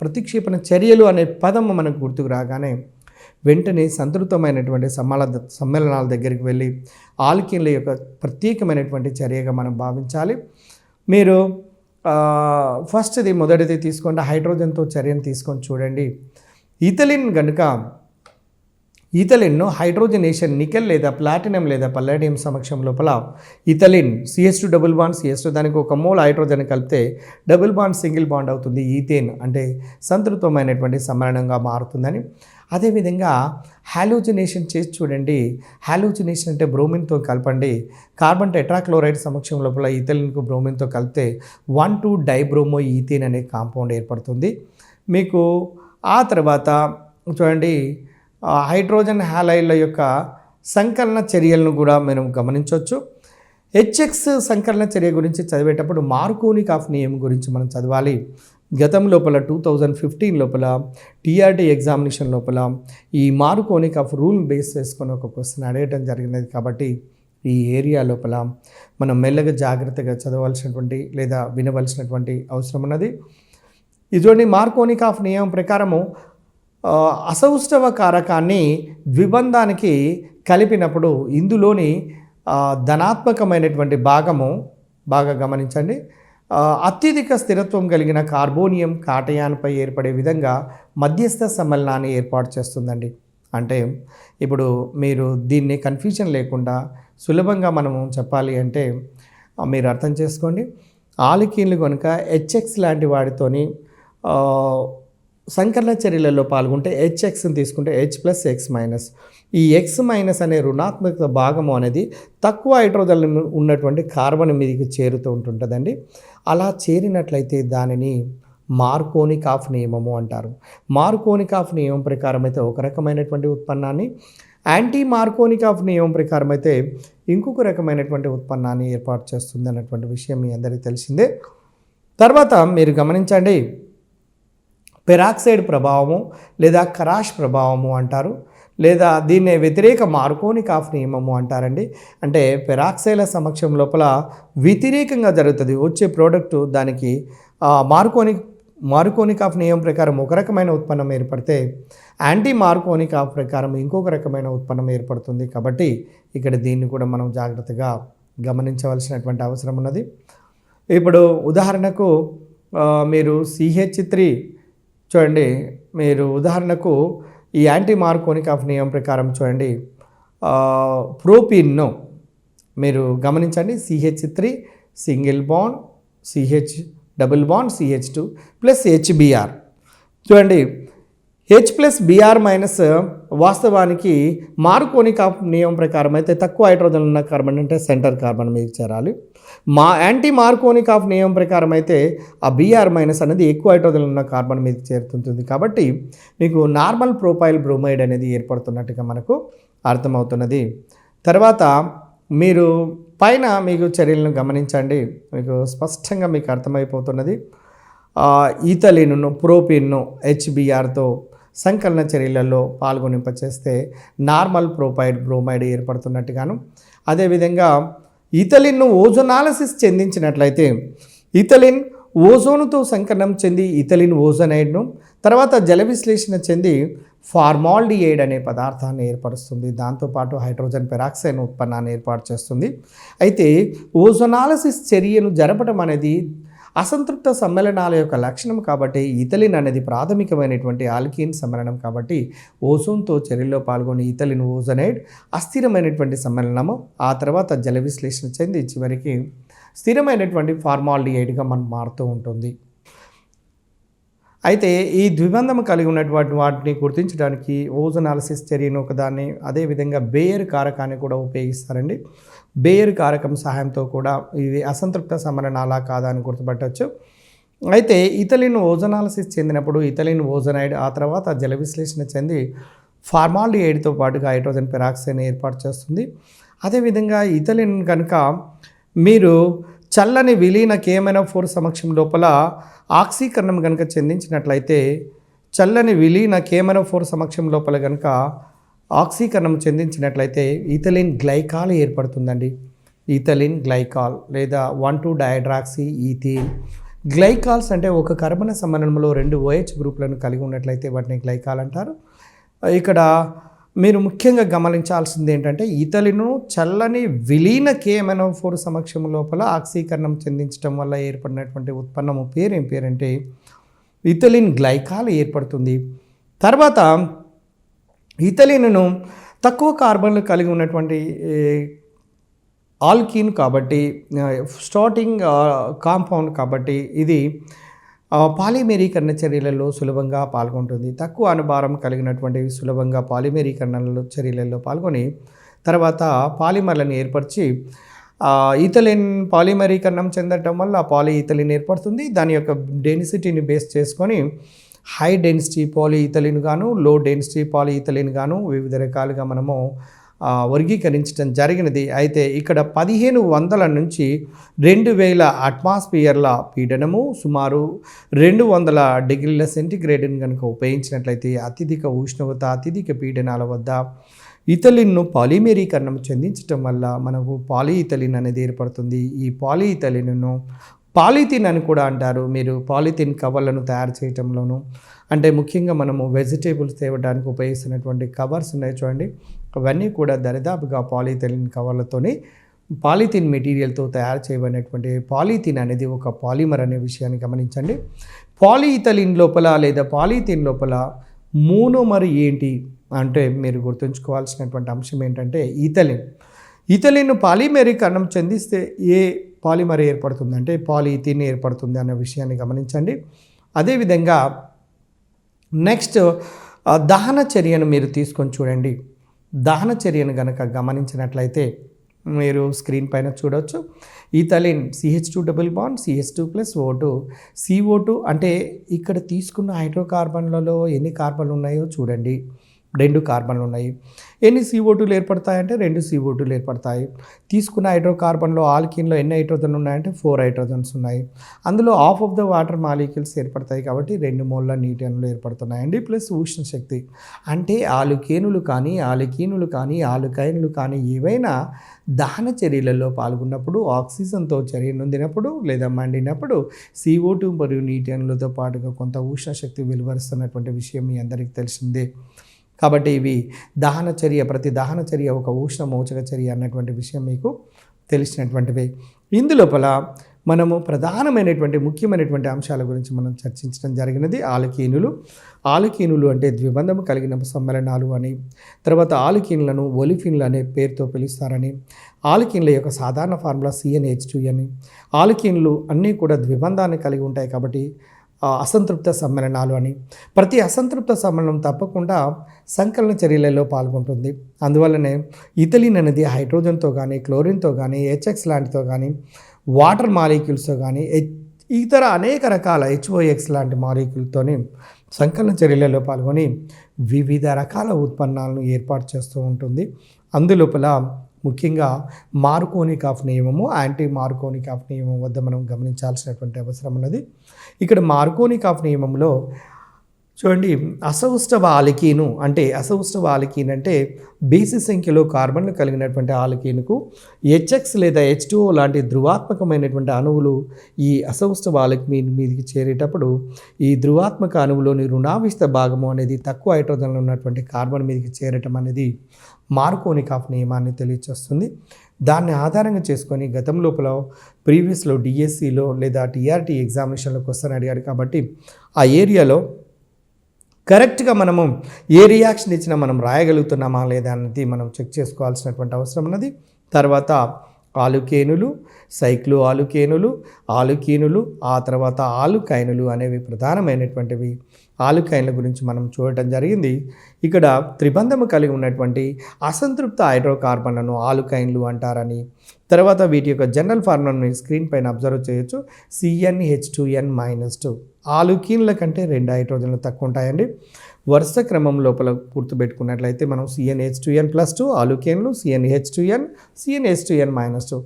ప్రతిక్షేపణ చర్యలు అనే పదం మనకు గుర్తుకు రాగానే వెంటనే సంతృప్తమైనటువంటి సమ్మేళనాల దగ్గరికి వెళ్ళి ఆల్కీన్ల యొక్క ప్రత్యేకమైనటువంటి చర్యగా మనం భావించాలి. మీరు మొదటిది తీసుకోండి, హైడ్రోజన్తో చర్యను తీసుకొని చూడండి. ఈథలిన్ను హైడ్రోజనేషన్ నికెల్ లేదా ప్లాటినం లేదా పల్లాడియం సమక్షం లోపల ethylene CH2 double bond CH2 దానికి ఒక మోల్ హైడ్రోజన్ కలిపితే డబుల్ బాండ్ సింగిల్ బాండ్ అవుతుంది. ఈథేన్ అంటే సంతృప్తమైనటువంటి సమ్మేళనంగా మారుతుందని. అదేవిధంగా హాలోజినేషన్ చేసి చూడండి. హాలోజినేషన్ అంటే బ్రోమిన్తో కలపండి. కార్బన్ టెట్రాక్లోరైడ్ సమక్షం లోపల ఇథలిన్కు బ్రోమిన్తో కలిపితే 1,2 డైబ్రోమో ఈథేన్ అనే కాంపౌండ్ ఏర్పడుతుంది మీకు. ఆ తర్వాత చూడండి, హైడ్రోజన్ హ్యాలైడ్ల యొక్క సంకలన చర్యలను కూడా మనం గమనించవచ్చు. HX సంకలన చర్య గురించి చదివేటప్పుడు మార్కోనిక్ ఆఫ్ నియమం గురించి మనం చదవాలి. గతం లోపల 2015 లోపల TRT ఎగ్జామినేషన్ లోపల ఈ మార్కోనిక్ ఆఫ్ రూల్ బేస్ చేసుకొని ఒక క్వశ్చన్ అడగడం జరిగినది కాబట్టి ఈ ఏరియా లోపల మనం మెల్లగా జాగ్రత్తగా చదవాల్సినటువంటి లేదా వినవలసినటువంటి అవసరం ఉన్నది. ఇటువంటి మార్కోనిక్ ఆఫ్ నియమం ప్రకారము అసౌష్ఠవ కారకాన్ని ద్విబంధానికి కలిపినప్పుడు ఇందులోని ధనాత్మకమైనటువంటి భాగము బాగా గమనించండి, అత్యధిక స్థిరత్వం కలిగిన కార్బోనియం కాటయాన్పై ఏర్పడే విధంగా మధ్యస్థ సమ్మేళనాన్ని ఏర్పాటు చేస్తుందండి. అంటే ఇప్పుడు మీరు దీన్ని కన్ఫ్యూజన్ లేకుండా సులభంగా మనము చెప్పాలి అంటే మీరు అర్థం చేసుకోండి. ఆల్కీన్లు కనుక HX లాంటి వాటితోని సంకలన చర్యలలో పాల్గొంటే HXని తీసుకుంటే H+X-, ఈ X- అనే రుణాత్మక భాగము అనేది తక్కువ హైడ్రోజన్ ఉన్నటువంటి కార్బన్ మీదకి చేరుతూ ఉంటుంటుందండి. అలా చేరినట్లయితే దానిని మార్కోనిక్ ఆఫ్ నియమము అంటారు. మార్కోనిక్ ఆఫ్ నియమం ప్రకారం అయితే ఒక రకమైనటువంటి ఉత్పన్నాన్ని, యాంటీ మార్కోనిక్ ఆఫ్ నియమం ప్రకారం అయితే ఇంకొక రకమైనటువంటి ఉత్పన్నాన్ని ఏర్పాటు చేస్తుంది అన్నటువంటి విషయం మీ అందరికీ తెలిసిందే. తర్వాత మీరు గమనించండి, పెరాక్సైడ్ ప్రభావము లేదా కరాష్ ప్రభావము అంటారు, లేదా దీన్నే వ్యతిరేక మార్కోనిక్ ఆఫ్ నియమము అంటారండి. అంటే పెరాక్సైడ్ల సమక్షం లోపల వ్యతిరేకంగా జరుగుతుంది వచ్చే ప్రోడక్టు, దానికి మార్కోనిక్ ఆఫ్ నియమం ప్రకారం ఒక రకమైన ఉత్పన్నం ఏర్పడితే యాంటీ మార్కోనిక్ ఆఫ్ ప్రకారం ఇంకొక రకమైన ఉత్పన్నం ఏర్పడుతుంది. కాబట్టి ఇక్కడ దీన్ని కూడా మనం జాగ్రత్తగా గమనించవలసినటువంటి అవసరం ఉన్నది. ఇప్పుడు ఉదాహరణకు మీరు CH3 చూడండి, మీరు ఉదాహరణకు ఈ యాంటీ మార్కోనిక్ ఆఫ్ నియమం ప్రకారం చూడండి, ప్రోపీన్ను మీరు గమనించండి. CH3 single bond CH double bond CH2 plus HBr చూడండి. H+Br- వాస్తవానికి మార్కోనిక్ ఆఫ్ నియమం ప్రకారం అయితే తక్కువ హైడ్రోజన్ ఉన్న కార్బన్ అంటే సెంటర్ కార్బన్ మీద చేరాలి. యాంటీ మార్కోనిక్ ఆఫ్ నియమం ప్రకారం అయితే ఆ Br- అనేది ఎక్కువ హైడ్రోజన్ ఉన్న కార్బన్ మీద చేరుతుంటుంది. కాబట్టి మీకు నార్మల్ ప్రొపైల్ బ్రోమైడ్ అనేది ఏర్పడుతున్నట్టుగా మనకు అర్థమవుతున్నది. తర్వాత మీరు పైన మీకు చర్యలను గమనించండి, మీకు స్పష్టంగా మీకు అర్థమైపోతున్నది. ఈథలిన్ను ప్రోపీన్ను HBrతో సంకలన చర్యలలో పాల్గొనింపచేస్తే నార్మల్ ప్రొపైల్ బ్రోమైడ్ ఏర్పడుతున్నట్టుగాను, అదేవిధంగా ఈథలిన్ను ఓజోనాలిసిస్ చెందించినట్లయితే ఇథలిన్ ఓజోనుతో సంకలనం చెంది ఇథలిన్ ఓజోనైడ్ను, తర్వాత జల విశ్లేషణ చెంది ఫార్మాల్డిహైడ్ అనే పదార్థాన్ని ఏర్పరుస్తుంది. దాంతోపాటు హైడ్రోజన్ పెరాక్సైడ్ ఉత్పన్నాన్ని ఏర్పాటు చేస్తుంది. అయితే ఓజోనాలసిస్ చర్యను జరపడం అనేది అసంతృప్త సమ్మేళనాల యొక్క లక్షణం కాబట్టి ఇథలిన్ అనేది ప్రాథమికమైనటువంటి ఆల్కీన్ సమ్మేళనం కాబట్టి ఓజోన్తో చర్యలో పాల్గొని ఇథలిన్ ఓజోనైడ్ అస్థిరమైనటువంటి సమ్మేళనము, ఆ తర్వాత జల విశ్లేషణ చెంది చివరికి స్థిరమైనటువంటి ఫార్మాల్డిహైడ్గా మనం మారుతూ ఉంటుంది. అయితే ఈ ద్విబంధం కలిగి ఉన్నటువంటి వాటిని గుర్తించడానికి ఓజోనాలసిస్ చర్యను ఒకదాన్ని, అదేవిధంగా బేయర్ కారకాన్ని కూడా ఉపయోగిస్తారండి. బేయర్ కారకం సహాయంతో కూడా ఇది అసంతృప్త సమ్మేళనాలా కాదా అని గుర్తుపట్టవచ్చు. అయితే ఇథలిన్ ఓజోనాలసిస్ చెందినప్పుడు ఇథలిన్ ఓజోనైడ్ ఆ తర్వాత జల విశ్లేషణ చెంది ఫార్మాల్డిహైడ్తో పాటుగా హైడ్రోజన్ పెరాక్సైడ్ని ఏర్పాటు చేస్తుంది. అదేవిధంగా ఇథలిన్ కనుక మీరు చల్లని విలీన KMnO4 సమక్షం లోపల ఆక్సీకరణం కనుక చెందించినట్లయితే, చల్లని విలీన KMnO4 సమక్షం లోపల కనుక ఆక్సీకరణం చెందించినట్లయితే ఇథలిన్ గ్లైకాల్ ఏర్పడుతుందండి. ఇథలిన్ గ్లైకాల్ లేదా 1,2-డైహైడ్రాక్సీ ఈథీన్. గ్లైకాల్స్ అంటే ఒక కర్బన సమ్మేళనంలో 2 OH గ్రూపులను కలిగి ఉన్నట్లయితే వాటిని గ్లైకాల్ అంటారు. ఇక్కడ మీరు ముఖ్యంగా గమనించాల్సింది ఏంటంటే ఇథలిను చల్లని విలీన KMnO4 సమక్షం లోపల ఆక్సీకరణం చెందించడం వల్ల ఏర్పడినటువంటి ఉత్పన్నము ఏం పేరంటే ఇథలిన్ గ్లైకాల్ ఏర్పడుతుంది. తర్వాత ఇథలిన్ను తక్కువ కార్బన్లు కలిగి ఉన్నటువంటి ఆల్కీన్ కాబట్టి, స్టార్టింగ్ కాంపౌండ్ కాబట్టి ఇది పాలిమేరీకరణ చర్యలలో సులభంగా పాల్గొంటుంది. తక్కువ అణుభారం కలిగినటువంటి సులభంగా పాలిమేరీకరణ చర్యలలో పాల్గొని తర్వాత పాలిమర్లను ఏర్పరిచి ఇథలిన్ పాలిమరీకరణం చెందటం వల్ల పాలిఇథలిన్ ఏర్పడుతుంది. దాని యొక్క డెన్సిటీని బేస్ చేసుకొని హై డెన్సిటీ పాలిఇథలిన్ గాను, లో డెన్సిటీ పాలిఇథలిన్ గాను వివిధ రకాలుగా మనము వర్గీకరించడం జరిగినది. అయితే ఇక్కడ 1500 నుంచి 2000 అట్మాస్ఫియర్ల పీడనము, సుమారు 200 డిగ్రీల సెంటీగ్రేడ్ని కనుక ఉపయోగించినట్లయితే అత్యధిక ఉష్ణోగ్రత, అత్యధిక పీడనాల వద్ద ఇథలిన్ను పాలిమేరీకరణం చెందించడం వల్ల మనకు పాలిఇథలిన్ అనేది ఏర్పడుతుంది. ఈ పాలిఇథలిన్ను పాలిథిన్ అని కూడా అంటారు. మీరు పాలిథిన్ కవర్లను తయారు చేయటంలోనూ, అంటే ముఖ్యంగా మనము వెజిటేబుల్స్ తేవడానికి ఉపయోగిస్తున్నటువంటి కవర్స్ ఉన్నాయి చూడండి, అవన్నీ కూడా దరిదాపుగా పాలిథిన్ కవర్లతోని పాలిథిన్ మెటీరియల్తో తయారు చేయబడినటువంటి పాలిథిన్ అనేది ఒక పాలిమర్ అనే విషయాన్ని గమనించండి. పాలిఇథలిన్ లోపల లేదా పాలిథిన్ లోపల మోనోమర్ ఏంటి అంటే మీరు గుర్తుంచుకోవాల్సినటువంటి అంశం ఏంటంటే ఇథలిన్ పాలిమరీకరణం చెందిస్తే ఏ పాలిమర్ ఏర్పడుతుందంటే పాలిఇథిన్ ఏర్పడుతుంది అనే విషయాన్ని గమనించండి. అదేవిధంగా నెక్స్ట్ దహన చర్యను మీరు తీసుకొని చూడండి. దహన చర్యను కనుక గమనించినట్లయితే మీరు స్క్రీన్ పైన చూడవచ్చు. Ethylene CH2 double bond CH2+O2 CO2 అంటే ఇక్కడ తీసుకున్న హైడ్రోకార్బన్లలో ఎన్ని కార్బన్లు ఉన్నాయో చూడండి. 2 కార్బన్లు ఉన్నాయి. ఎన్ని CO2లు ఏర్పడతాయంటే 2 CO2లు ఏర్పడతాయి. తీసుకున్న హైడ్రోకార్బన్లో ఆల్కీన్లో ఎన్ని హైడ్రోజన్ ఉన్నాయంటే 4 హైడ్రోజన్స్ ఉన్నాయి. అందులో half of the water molecules ఏర్పడతాయి కాబట్టి 2 మోల్ల నీటి అణువులు ఏర్పడుతున్నాయండి. ప్లస్ ఉష్ణ శక్తి అంటే ఆల్కీనులు కానీ ఆల్కైన్లు కానీ ఏవైనా దహన చర్యలలో పాల్గొన్నప్పుడు ఆక్సిజన్తో చర్య నొందినప్పుడు లేదా మండినప్పుడు CO2 మరియు నీటి అణువులతో పాటుగా కొంత ఉష్ణ శక్తి వెలువరుస్తున్నటువంటి విషయం మీ అందరికీ తెలిసిందే. కాబట్టి ఇవి దహన చర్య, ప్రతి దహన చర్య ఒక ఉష్ణ మోచక చర్య అన్నటువంటి విషయం మీకు తెలిసినటువంటివి. ఇందులోపల మనము ప్రధానమైనటువంటి ముఖ్యమైనటువంటి అంశాల గురించి మనం చర్చించడం జరిగినది. ఆల్కీనులు అంటే ద్విబంధము కలిగిన సమ్మేళనాలు అని, తర్వాత ఆల్కీన్లను ఒలిఫిన్లు అనే పేరుతో పిలుస్తారని, ఆల్కీన్ల యొక్క సాధారణ ఫార్ములా CnH2 అని, ఆల్కీన్లు అన్నీ కూడా ద్విబంధాన్ని కలిగి ఉంటాయి కాబట్టి అసంతృప్త సమ్మేళనాలు అని. ప్రతి అసంతృప్త సమ్మేళనం తప్పకుండా సంకలన చర్యలలో పాల్గొంటుంది. అందువల్లనే ఇథలిన్ అనేది హైడ్రోజన్తో కానీ, క్లోరిన్తో కానీ, HX లాంటితో కానీ, వాటర్ మాలిక్యూల్స్తో కానీ, ఇతర అనేక రకాల HOX లాంటి మాలిక్యూల్తోని సంకలన చర్యలలో పాల్గొని వివిధ రకాల ఉత్పన్నాలను ఏర్పాటు చేస్తూ ఉంటుంది. అందులోపల ముఖ్యంగా మార్కోనికాఫ్ నియమము, యాంటీ మార్కోనికాఫ్ నియమం వద్ద మనం గమనించాల్సినటువంటి అవసరం ఉన్నది. ఇక్కడ మార్కోనికాఫ్ నియమంలో చూడండి, అసౌష్ఠవ ఆల్కీను అంటే బేసి సంఖ్యలో కార్బన్లు కలిగినటువంటి ఆల్కీనుకు హెచ్ఎక్స్ లేదా H2O లాంటి ధృవాత్మకమైనటువంటి అణువులు ఈ అసౌష్ఠవ ఆల్కీన్ మీదకి చేరేటప్పుడు ఈ ధృవాత్మక అణువులోని రుణావిష్ట భాగము అనేది తక్కువ హైడ్రోజన్లు ఉన్నటువంటి కార్బన్ మీదకి చేరటం అనేది మార్కోనికాఫ్ నియమాన్ని తెలియచేస్తుంది. దాన్ని ఆధారంగా చేసుకొని గతం లోపల ప్రీవియస్లో డిఎస్సిలో లేదా టీఆర్టీ ఎగ్జామినేషన్లో క్వశ్చన్ అడిగాడు కాబట్టి ఆ ఏరియాలో కరెక్ట్గా మనము ఏ రియాక్షన్ ఇచ్చినా మనం రాయగలుగుతున్నామా లేదా అనేది మనం చెక్ చేసుకోవాల్సినటువంటి అవసరం ఉన్నది. తర్వాత ఆలుకేనులు, సైక్లో ఆలుకీనులు, ఆ తర్వాత ఆలుకైనులు అనేవి ప్రధానమైనటువంటివి. ఆలుకైన్ల గురించి మనం చూడటం జరిగింది. ఇక్కడ త్రిబంధము కలిగి ఉన్నటువంటి అసంతృప్త హైడ్రోకార్బన్లను ఆలుకైన్లు అంటారని, తర్వాత వీటి యొక్క జనరల్ ఫార్ములాను స్క్రీన్ పైన అబ్జర్వ్ చేయొచ్చు. CnH2n-2 ఆలుకీన్ల కంటే 2 హైడ్రోజన్లు తక్కువ ఉంటాయండి. వరుస క్రమం లోపల గుర్తుపెట్టుకున్నట్లయితే మనం CnH2n+2 ఆలుకేన్లు, CnH2n-2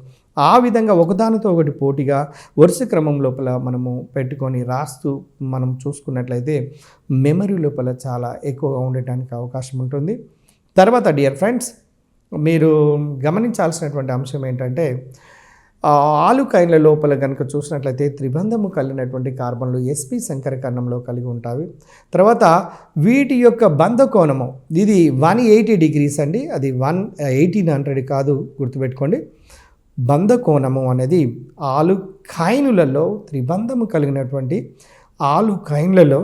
ఆ విధంగా ఒకదానితో ఒకటి పోటీగా వరుస క్రమం లోపల మనము పెట్టుకొని రాస్తూ మనం చూసుకున్నట్లయితే మెమరీ లోపల చాలా ఎక్కువగా ఉండటానికి అవకాశం ఉంటుంది. తర్వాత డియర్ ఫ్రెండ్స్, మీరు గమనించాల్సినటువంటి అంశం ఏంటంటే ఆలుకైన్ల లోపల కనుక చూసినట్లయితే త్రిబంధము కలిగినటువంటి కార్బన్లు sp సంకర కర్ణంలో కలిగి ఉంటాయి. తర్వాత వీటి యొక్క బంధ కోణము ఇది 180 degrees అండి, అది 1800 కాదు, గుర్తుపెట్టుకోండి. బంధ కోణము అనేది ఆలుకైనులలో త్రిబంధము కలిగినటువంటి ఆలుకైన్లలో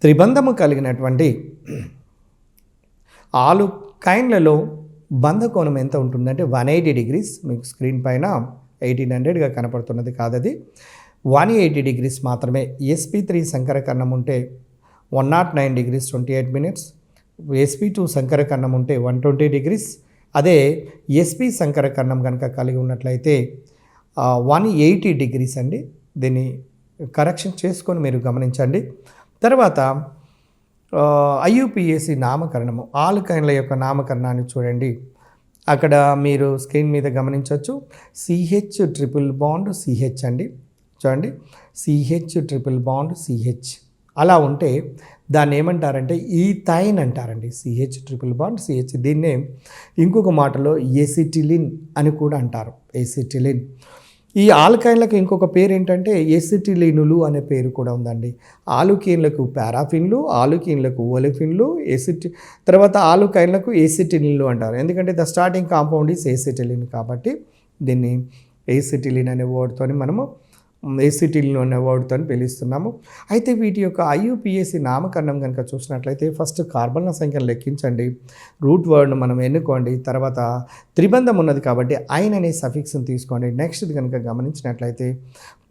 త్రిబంధము కలిగినటువంటి ఆలుకైన్లలో బంధ కోణం ఎంత ఉంటుందంటే 180 degrees. మీకు స్క్రీన్ పైన 1800గా కనపడుతున్నది కాదది, 180 degrees మాత్రమే. sp3 సంకర కర్ణం ఉంటే 109 degrees 28 minutes, sp2 సంకర కర్ణం ఉంటే 120 degrees. అదే sp సంకర కర్ణం కనుక కలిగి ఉన్నట్లయితే 180 degrees అండి. దీన్ని కరెక్షన్ చేసుకొని మీరు గమనించండి. తర్వాత IUPAC నామకరణము, ఆల్కైన్ల యొక్క నామకరణాన్ని చూడండి. అక్కడ మీరు స్క్రీన్ మీద గమనించవచ్చు. CH ట్రిపుల్ బాండ్ CH అండి, చూడండి, CH ట్రిపుల్ బాండ్ CH అలా ఉంటే దాన్ని ఏమంటారంటే ఈథైన్ అంటారండి. CH triple bond CH. దీన్నే ఇంకొక మాటలో ఎసిటిలిన్ అని కూడా అంటారు, ఎసిటిలిన్. ఈ ఆల్కైన్లకు ఇంకొక పేరు ఏంటంటే ఎసిటిలినులు అనే పేరు కూడా ఉందండి. ఆలుకీన్లకు పారాఫిన్లు, ఆలుకీన్లకు ఒలిఫిన్లు, తర్వాత ఆలుకైన్లకు ఎసిటిలిన్లు అంటారు. ఎందుకంటే the starting compound is acetylene కాబట్టి దీన్ని ఎసిటిలిన్ అనే వర్డ్తో మనము ఎసిటిలిన్ అనే వర్డ్తో పిలుస్తున్నాము. అయితే వీటి యొక్క IUPAC నామకరణం కనుక చూసినట్లయితే ఫస్ట్ కార్బన్ల సంఖ్యను లెక్కించండి, రూట్ వర్డ్ను మనం ఎన్నుకోండి, తర్వాత త్రిబంధం ఉన్నది కాబట్టి ఐన్ అనే సఫిక్స్ని తీసుకోండి. నెక్స్ట్ కనుక గమనించినట్లయితే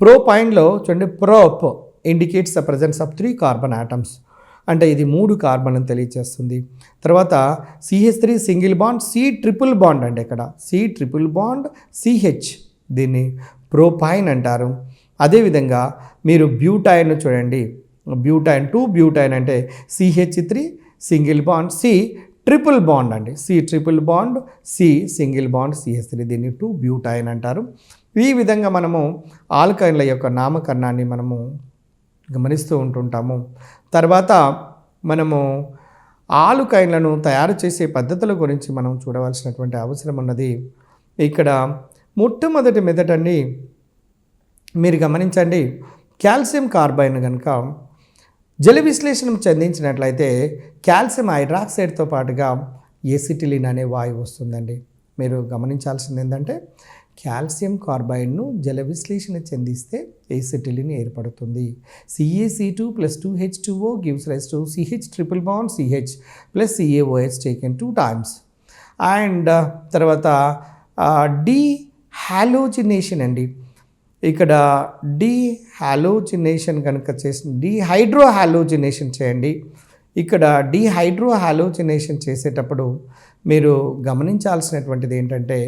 ప్రోపైన్లో చూడండి, prop indicates the presence of 3 carbon atoms, అంటే ఇది 3 కార్బన్ అని తెలియజేస్తుంది. తర్వాత CH3 single bond, C triple bond అండి, ఇక్కడ C ట్రిపుల్ బాండ్ CH, దీన్ని ప్రోపైన్ అంటారు. అదేవిధంగా మీరు బ్యూటైన్ చూడండి, బ్యూటైన్ 2 బ్యూటైన్ అంటే CH3 single bond C triple bond అండి, C triple bond C single bond CH3, దీన్ని 2 బ్యూటైన్ అంటారు. ఈ విధంగా మనము ఆల్కైన్ల యొక్క నామకరణాన్ని మనము గమనిస్తూ ఉంటుంటాము. తర్వాత మనము ఆలుకైన్లను తయారు చేసే పద్ధతుల గురించి మనం చూడవలసినటువంటి అవసరం ఉన్నది. ఇక్కడ మొట్టమొదటి మెథడండి మీరు గమనించండి, కాల్షియం కార్బైడ్ కనుక జల విశ్లేషణం చెందించినట్లయితే కాల్షియం హైడ్రాక్సైడ్తో పాటుగా ఎసిటిలిన్ అనే వాయువు వస్తుందండి. మీరు గమనించాల్సింది ఏంటంటే కాల్షియం కార్బైడ్ను జల విశ్లేషణ చెందిస్తే ఎసిటిలిన్ ఏర్పడుతుంది. CaC2+2H2O gives rise to CH triple bond CH plus CaOH taken 2 times. And తర్వాత డీహాలోజినేషన్ అండి, ఇక్కడ డీహాలోజినేషన్ కనుక చేసి డీహైడ్రోహాలోజినేషన్ చేయండి. ఇక్కడ డీహైడ్రోహాలోజినేషన్ చేసేటప్పుడు మీరు గమనించాల్సినటువంటిది ఏంటంటే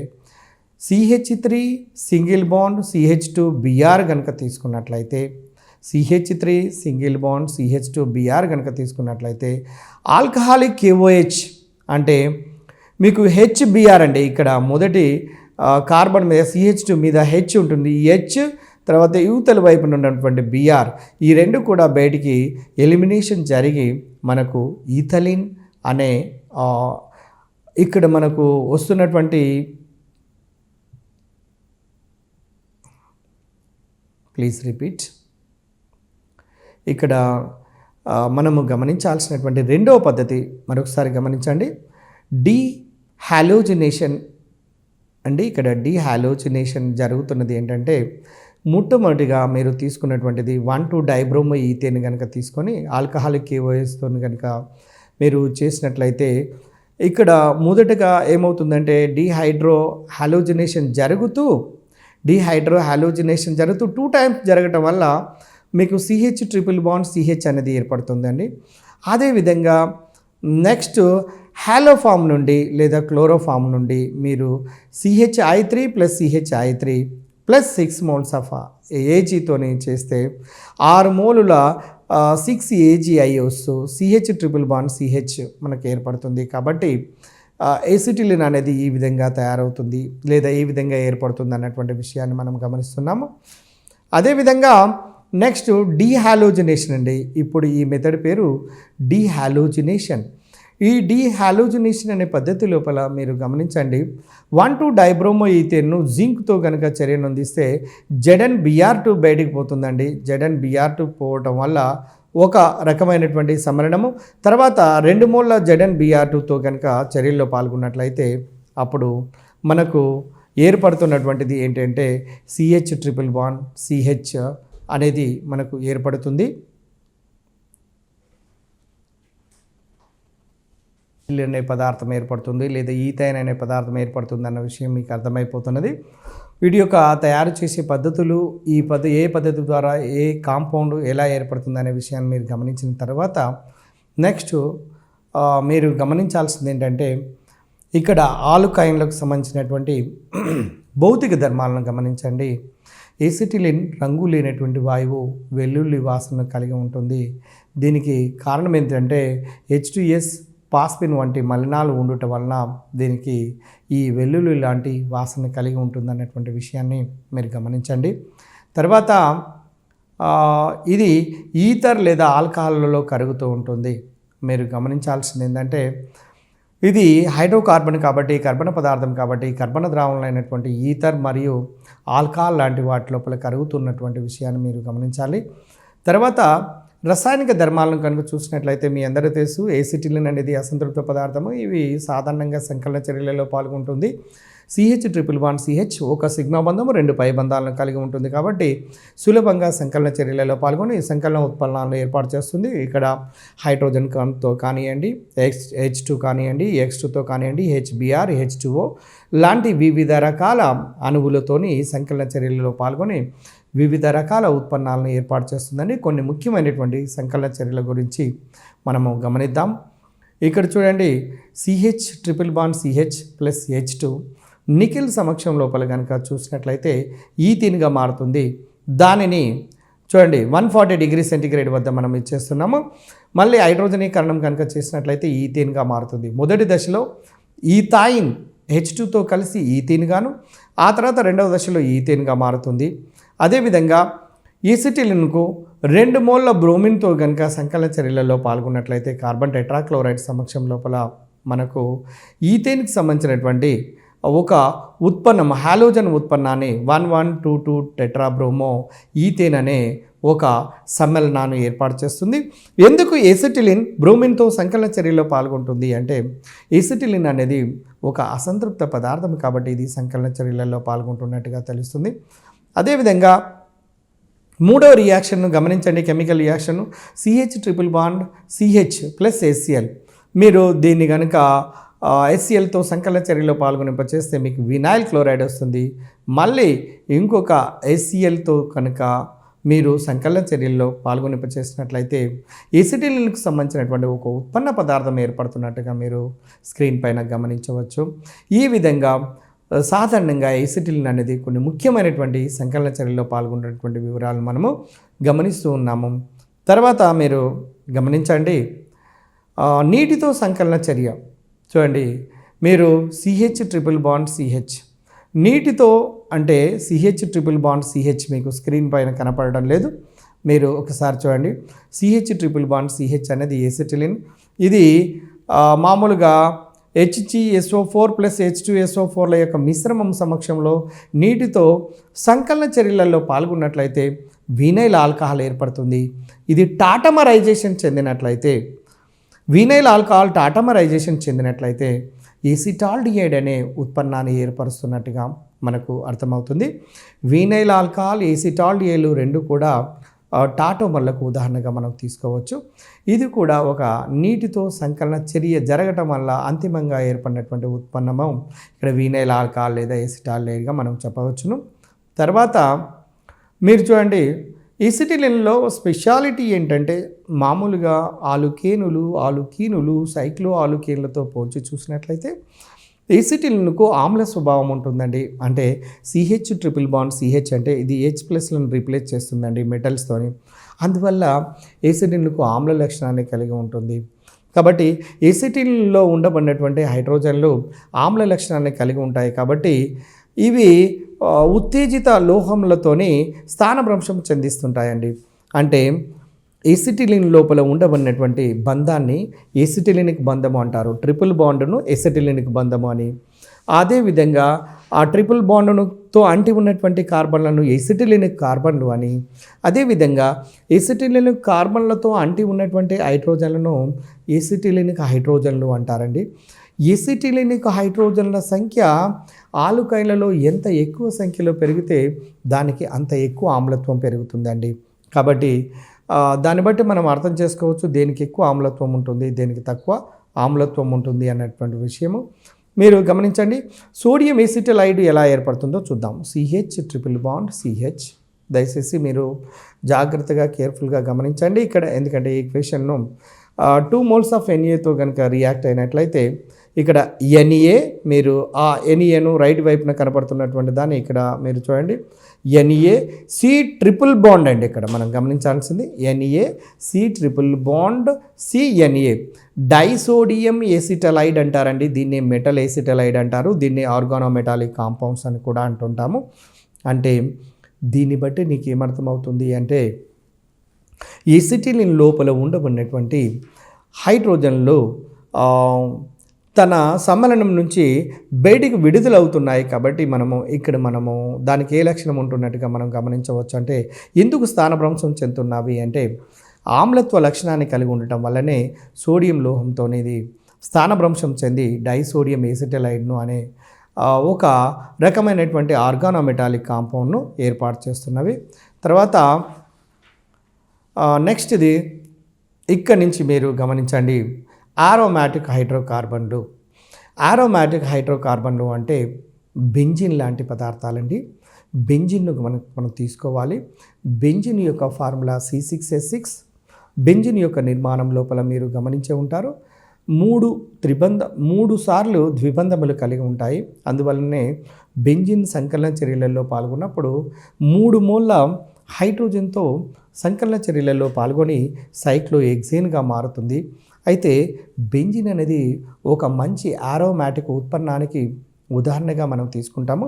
CH3 సింగిల్ బాండ్ CH2Br కనుక తీసుకున్నట్లయితే, CH3 సింగిల్ బాండ్ CH2Br కనుక తీసుకున్నట్లయితే ఆల్కహాలిక్ KOH అంటే మీకు HBr అండి, ఇక్కడ మొదటి కార్బన్ మీద CH2 మీద H ఉంటుంది. ఈ H తర్వాత యువతల వైపున ఉన్నటువంటి Br, ఈ రెండు కూడా బయటికి ఎలిమినేషన్ జరిగి మనకు ఈథలిన్ అనే ఇక్కడ మనకు వస్తున్నటువంటి ప్లీజ్ రిపీట్. ఇక్కడ మనము గమనించాల్సినటువంటి రెండవ పద్ధతి మరొకసారి గమనించండి. డీహాలోజినేషన్ అండి. ఇక్కడ డీహాలోజినేషన్ జరుగుతున్నది ఏంటంటే, మొట్టమొదటిగా మీరు తీసుకున్నటువంటిది 1,2-డైబ్రోమో ఈథేన్ కనుక తీసుకొని ఆల్కహాలిక్ KOSతో కనుక మీరు చేసినట్లయితే ఇక్కడ మొదటగా ఏమవుతుందంటే డీహైడ్రోహాలోజినేషన్ జరుగుతూ 2 టైమ్స్ జరగటం వల్ల మీకు CH ట్రిపుల్ బాండ్ CH అనేది ఏర్పడుతుందండి. అదేవిధంగా నెక్స్ట్ హాలోఫామ్ నుండి లేదా క్లోరోఫామ్ నుండి మీరు CHI3 + CHI3 + 6 మోల్స్ ఆఫ్ Agతోని చేస్తే 6 మోలుల 6 AgI వస్తూ CH ట్రిపుల్ బాండ్ CH మనకు ఏర్పడుతుంది. కాబట్టి ఎసిటిలిన్ అనేది ఈ విధంగా తయారవుతుంది లేదా ఈ విధంగా ఏర్పడుతుంది అన్నటువంటి విషయాన్ని మనం గమనిస్తున్నాము. అదేవిధంగా నెక్స్ట్ డీహాలోజినేషన్ అండి. ఇప్పుడు ఈ మెథడ్ పేరు డీహాలోజినేషన్. ఈ డీహాలోజినేషన్ అనే పద్ధతి లోపల మీరు గమనించండి, 1,2-డైబ్రోమో ఈథేన్ను జింక్తో కనుక చర్యను అందిస్తే ZnBr2 బయటికి పోతుందండి. ZnBr2 పోవటం వల్ల ఒక రకమైనటువంటి సమరణము, తర్వాత 2 మోల్ల ZnBr2తో కనుక చర్యల్లో పాల్గొన్నట్లయితే అప్పుడు మనకు ఏర్పడుతున్నటువంటిది ఏంటంటే CH ట్రిపుల్ బాండ్ CH అనేది మనకు ఏర్పడుతుంది. అనే పదార్థం ఏర్పడుతుంది లేదా ఈథైన్ అనే పదార్థం ఏర్పడుతుంది అన్న విషయం మీకు అర్థమైపోతున్నది. వీటి యొక్క తయారు చేసే పద్ధతులు, ఏ పద్ధతి ద్వారా ఏ కాంపౌండ్ ఎలా ఏర్పడుతుంది అనే విషయాన్ని మీరు గమనించిన తర్వాత నెక్స్ట్ మీరు గమనించాల్సింది ఏంటంటే, ఇక్కడ ఆల్కైన్లకు సంబంధించినటువంటి భౌతిక ధర్మాలను గమనించండి. ఎసిటిలిన్ రంగు లేనటువంటి వాయువు వెల్లుల్లి వాసన కలిగి ఉంటుంది. దీనికి కారణం ఏంటంటే H2S పాస్పిన్ వంటి మలినాలు ఉండటం వలన దీనికి ఈ వెల్లుల్లి లాంటి వాసన కలిగి ఉంటుందన్నటువంటి విషయాన్ని మీరు గమనించండి. తర్వాత ఇది ఈథర్ లేదా ఆల్కహాల్లో కరుగుతూ ఉంటుంది. మీరు గమనించాల్సింది ఏంటంటే, ఇది హైడ్రోకార్బన్ కాబట్టి, కర్బన పదార్థం కాబట్టి, కర్బన ద్రావణమైనటువంటి ఈథర్ మరియు ఆల్కహాల్ లాంటి వాటి లోపల కరుగుతున్నటువంటి విషయాన్ని మీరు గమనించాలి. తర్వాత రసాయనిక ధర్మాలను కనుక చూసినట్లయితే మీ అందరికీ తెలుసు, ఎసిటిలిన్ అనేది అసంతృప్త పదార్థము. ఇవి సాధారణంగా సంకలన చర్యలలో పాల్గొంటుంది. CH ట్రిపుల్ బాండ్ CH ఒక సిగ్మా బంధము 2 పై బంధాలను కలిగి ఉంటుంది కాబట్టి సులభంగా సంకలన చర్యలలో పాల్గొని సంకలన ఉత్పన్నాలను ఏర్పాటు చేస్తుంది. ఇక్కడ హైడ్రోజన్తో కానివ్వండి, H2 కానివ్వండి, X2తో కానివ్వండి, HBr, H2O లాంటి వివిధ రకాల అణువులతోని సంకలన చర్యలలో పాల్గొని వివిధ రకాల ఉత్పన్నాలను ఏర్పాటు చేస్తుందని కొన్ని ముఖ్యమైనటువంటి సంకలన చర్యల గురించి మనము గమనిద్దాం. ఇక్కడ చూడండి, CH triple bond CH + H2 nickel సమక్షం లోపల కనుక చూసినట్లయితే ఈథీన్గా మారుతుంది. దానిని చూడండి 140 డిగ్రీ సెంటీగ్రేడ్ వద్ద మనం ఇచ్చేస్తున్నాము. మళ్ళీ హైడ్రోజనీకరణం కనుక చేసినట్లయితే ఈథీన్గా మారుతుంది. మొదటి దశలో ఈథైన్ H2తో కలిసి ఈథీన్గాను, ఆ తర్వాత రెండవ దశలో ఈథేన్గా మారుతుంది. అదేవిధంగా ఎసిటిలిన్కు 2 మోల్ల బ్రోమిన్తో కనుక సంకలన చర్యలలో పాల్గొన్నట్లయితే కార్బన్ టెట్రాక్లోరైడ్ సమక్షం లోపల మనకు ఈథేన్కి సంబంధించినటువంటి ఒక ఉత్పన్నం, హాలోజన్ ఉత్పన్నాన్ని 1,1,2,2 టెట్రాబ్రోమో ఈథేన్ అనే ఒక సమ్మేళనాన్ని ఏర్పాటు చేస్తుంది. ఎందుకు ఎసిటిలిన్ బ్రోమిన్తో సంకలన చర్యలో పాల్గొంటుంది అంటే, ఎసిటిలిన్ అనేది ఒక అసంతృప్త పదార్థం కాబట్టి ఇది సంకలన చర్యలలో పాల్గొంటున్నట్టుగా తెలుస్తుంది. అదేవిధంగా మూడవ రియాక్షన్ను గమనించండి, chemical reaction CH triple bond CH + HCl. మీరు దీన్ని కనుక HClతో సంకలన చర్యలో పాల్గొనింపచేస్తే మీకు వినైల్ క్లోరైడ్ వస్తుంది. మళ్ళీ ఇంకొక HClతో కనుక మీరు సంకలన చర్యల్లో పాల్గొనింపచేసినట్లయితే ఎసిటిలిన్కు సంబంధించినటువంటి ఒక ఉత్పన్న పదార్థం ఏర్పడుతున్నట్టుగా మీరు స్క్రీన్ పైన గమనించవచ్చు. ఈ విధంగా సాధారణంగా ఎసిటిలిన్ అనేది కొన్ని ముఖ్యమైనటువంటి సంకలన చర్యల్లో పాల్గొనేటువంటి వివరాలను మనము గమనిస్తూ ఉన్నాము. తర్వాత మీరు గమనించండి, నీటితో సంకలన చర్య చూడండి. మీరు CH ట్రిపుల్ బాండ్ CH నీటితో అంటే సిహెచ్ ట్రిపుల్ బాండ్ సిహెచ్ మీకు స్క్రీన్ పైన కనపడడం లేదు, మీరు ఒకసారి చూడండి. సిహెచ్ ట్రిపుల్ బాండ్ సిహెచ్ అనేది ఎసిటిలిన్. ఇది మామూలుగా HgSO4 ప్లస్ H2SO4ల యొక్క మిశ్రమం సమక్షంలో నీటితో సంకలన చర్యలలో పాల్గొన్నట్లయితే వినైల్ ఆల్కహాల్ ఏర్పడుతుంది. ఇది టాటమరైజేషన్ చెందినట్లయితే వినైల్ ఆల్కహాల్ టాటమరైజేషన్ చెందినట్లయితే ఎసిటాల్డిహైడ్ అనే ఉత్పన్నాన్ని ఏర్పరుస్తున్నట్టుగా మనకు అర్థమవుతుంది. వినైల్ ఆల్కహాల్, ఎసిటాల్డిహైడ్ రెండు కూడా టాటోమర్లకు ఉదాహరణగా మనం తీసుకోవచ్చు. ఇది కూడా ఒక నీటితో సంకలన చర్య జరగటం వల్ల అంతిమంగా ఏర్పడినటువంటి ఉత్పన్నము ఇక్కడ వినైల్ ఆల్కహాల్ లేదా ఎసిటాల్డిహైడ్గా మనం చెప్పవచ్చును. తర్వాత మీరు చూడండి, ఎసిటిలిన్లో స్పెషాలిటీ ఏంటంటే మామూలుగా ఆలుకీనులు సైక్లో ఆలుకేన్లతో పోల్చి చూసినట్లయితే ఎసిటిలిన్కు ఆమ్ల స్వభావం ఉంటుందండి. అంటే సిహెచ్ ట్రిపుల్ బాండ్ సిహెచ్ అంటే ఇది H+లను రీప్లేస్ చేస్తుందండి మెటల్స్తోని. అందువల్ల ఎసిటిలిన్కు ఆమ్ల లక్షణాన్ని కలిగి ఉంటుంది. కాబట్టి ఎసిటిలిన్లో ఉండబడినటువంటి హైడ్రోజన్లు ఆమ్ల లక్షణాన్ని కలిగి ఉంటాయి. కాబట్టి ఇవి ఉత్తేజిత లోహములతోని స్థానభ్రంశం చెందిస్తుంటాయండి. అంటే ఎసిటిలిన్ లోపల ఉండబడినటువంటి బంధాన్ని ఎసిటిలినిక్ బంధము అంటారు. ట్రిపుల్ బాండ్ను ఎసిటిలినిక్ బంధము అని. అదేవిధంగా ఆ ట్రిపుల్ బాండ్తో అంటి ఉన్నటువంటి కార్బన్లను ఎసిటిలినిక్ కార్బన్లు అని, అదేవిధంగా ఎసిటిలినిక్ కార్బన్లతో అంటి ఉన్నటువంటి హైడ్రోజన్లను ఎసిటిలినిక్ హైడ్రోజన్లు అంటారండి. ఎసిటిలినిక్ హైడ్రోజన్ల సంఖ్య ఆలుకైన్లలో ఎంత ఎక్కువ సంఖ్యలో పెరిగితే దానికి అంత ఎక్కువ ఆమ్లత్వం పెరుగుతుందండి. కాబట్టి దాన్ని బట్టి మనం అర్థం చేసుకోవచ్చు దేనికి ఎక్కువ ఆమ్లత్వం ఉంటుంది, దేనికి తక్కువ ఆమ్లత్వం ఉంటుంది అన్నటువంటి విషయము మీరు గమనించండి. సోడియం ఎసిటలైడ్ ఎలా ఏర్పడుతుందో చూద్దాం. CH triple bond CH. దయచేసి మీరు జాగ్రత్తగా కేర్ఫుల్గా గమనించండి ఇక్కడ, ఎందుకంటే ఈ ఈక్వేషన్ను 2 moles ఆఫ్ Naతో కనుక రియాక్ట్ అయినట్లయితే ఇక్కడ Na, మీరు ఆ Naను రైట్ వైపున కనపడుతున్నటువంటి దాన్ని ఇక్కడ మీరు చూడండి, Na C ట్రిపుల్ బాండ్ అండి. ఇక్కడ మనం గమనించాల్సింది Na C triple bond CNA disodium acetylide అంటారండి. దీన్ని మెటల్ ఎసిటలైడ్ అంటారు. దీన్ని ఆర్గానోమెటాలిక్ కాంపౌండ్స్ అని కూడా అంటుంటాము. అంటే దీన్ని బట్టి నీకు ఏమర్థమవుతుంది అంటే ఎసిటిలిన్ లోపల ఉండబడినటువంటి హైడ్రోజన్లు తన సమ్మేళనం నుంచి బయటికి విడుదలవుతున్నాయి. కాబట్టి మనము దానికి ఏ లక్షణం ఉంటున్నట్టుగా మనం గమనించవచ్చు అంటే ఎందుకు స్థానభ్రంశం చెందుతున్నవి అంటే ఆమ్లత్వ లక్షణాన్ని కలిగి ఉండటం వల్లనే సోడియం లోహంతో ఇది స్థానభ్రంశం చెంది డైసోడియం ఎసిటలైడ్ను అనే ఒక రకమైనటువంటి ఆర్గానోమెటాలిక్ కాంపౌండ్ను ఏర్పాటు చేస్తున్నవి. తర్వాత నెక్స్ట్ ఇది ఇక్కడి నుంచి మీరు గమనించండి, ఆరోమాటిక్ హైడ్రోకార్బన్లు. ఆరోమాటిక్ హైడ్రోకార్బన్లు అంటే బెంజిన్ లాంటి పదార్థాలండి. బెంజిన్ను మనం తీసుకోవాలి. బెంజిన్ యొక్క ఫార్ములా C6H6. బెంజిన్ యొక్క నిర్మాణం లోపల మీరు గమనించే ఉంటారు 3 సార్లు ద్విబంధములు కలిగి ఉంటాయి. అందువల్లనే బెంజిన్ సంకలన చర్యలలో పాల్గొన్నప్పుడు 3 మోల్ల హైడ్రోజన్తో సంకలన చర్యలలో పాల్గొని సైక్లోహెక్సేన్గా మారుతుంది. అయితే బెంజిన్ అనేది ఒక మంచి ఆరోమాటిక్ ఉత్పన్నానికి ఉదాహరణగా మనం తీసుకుంటాము.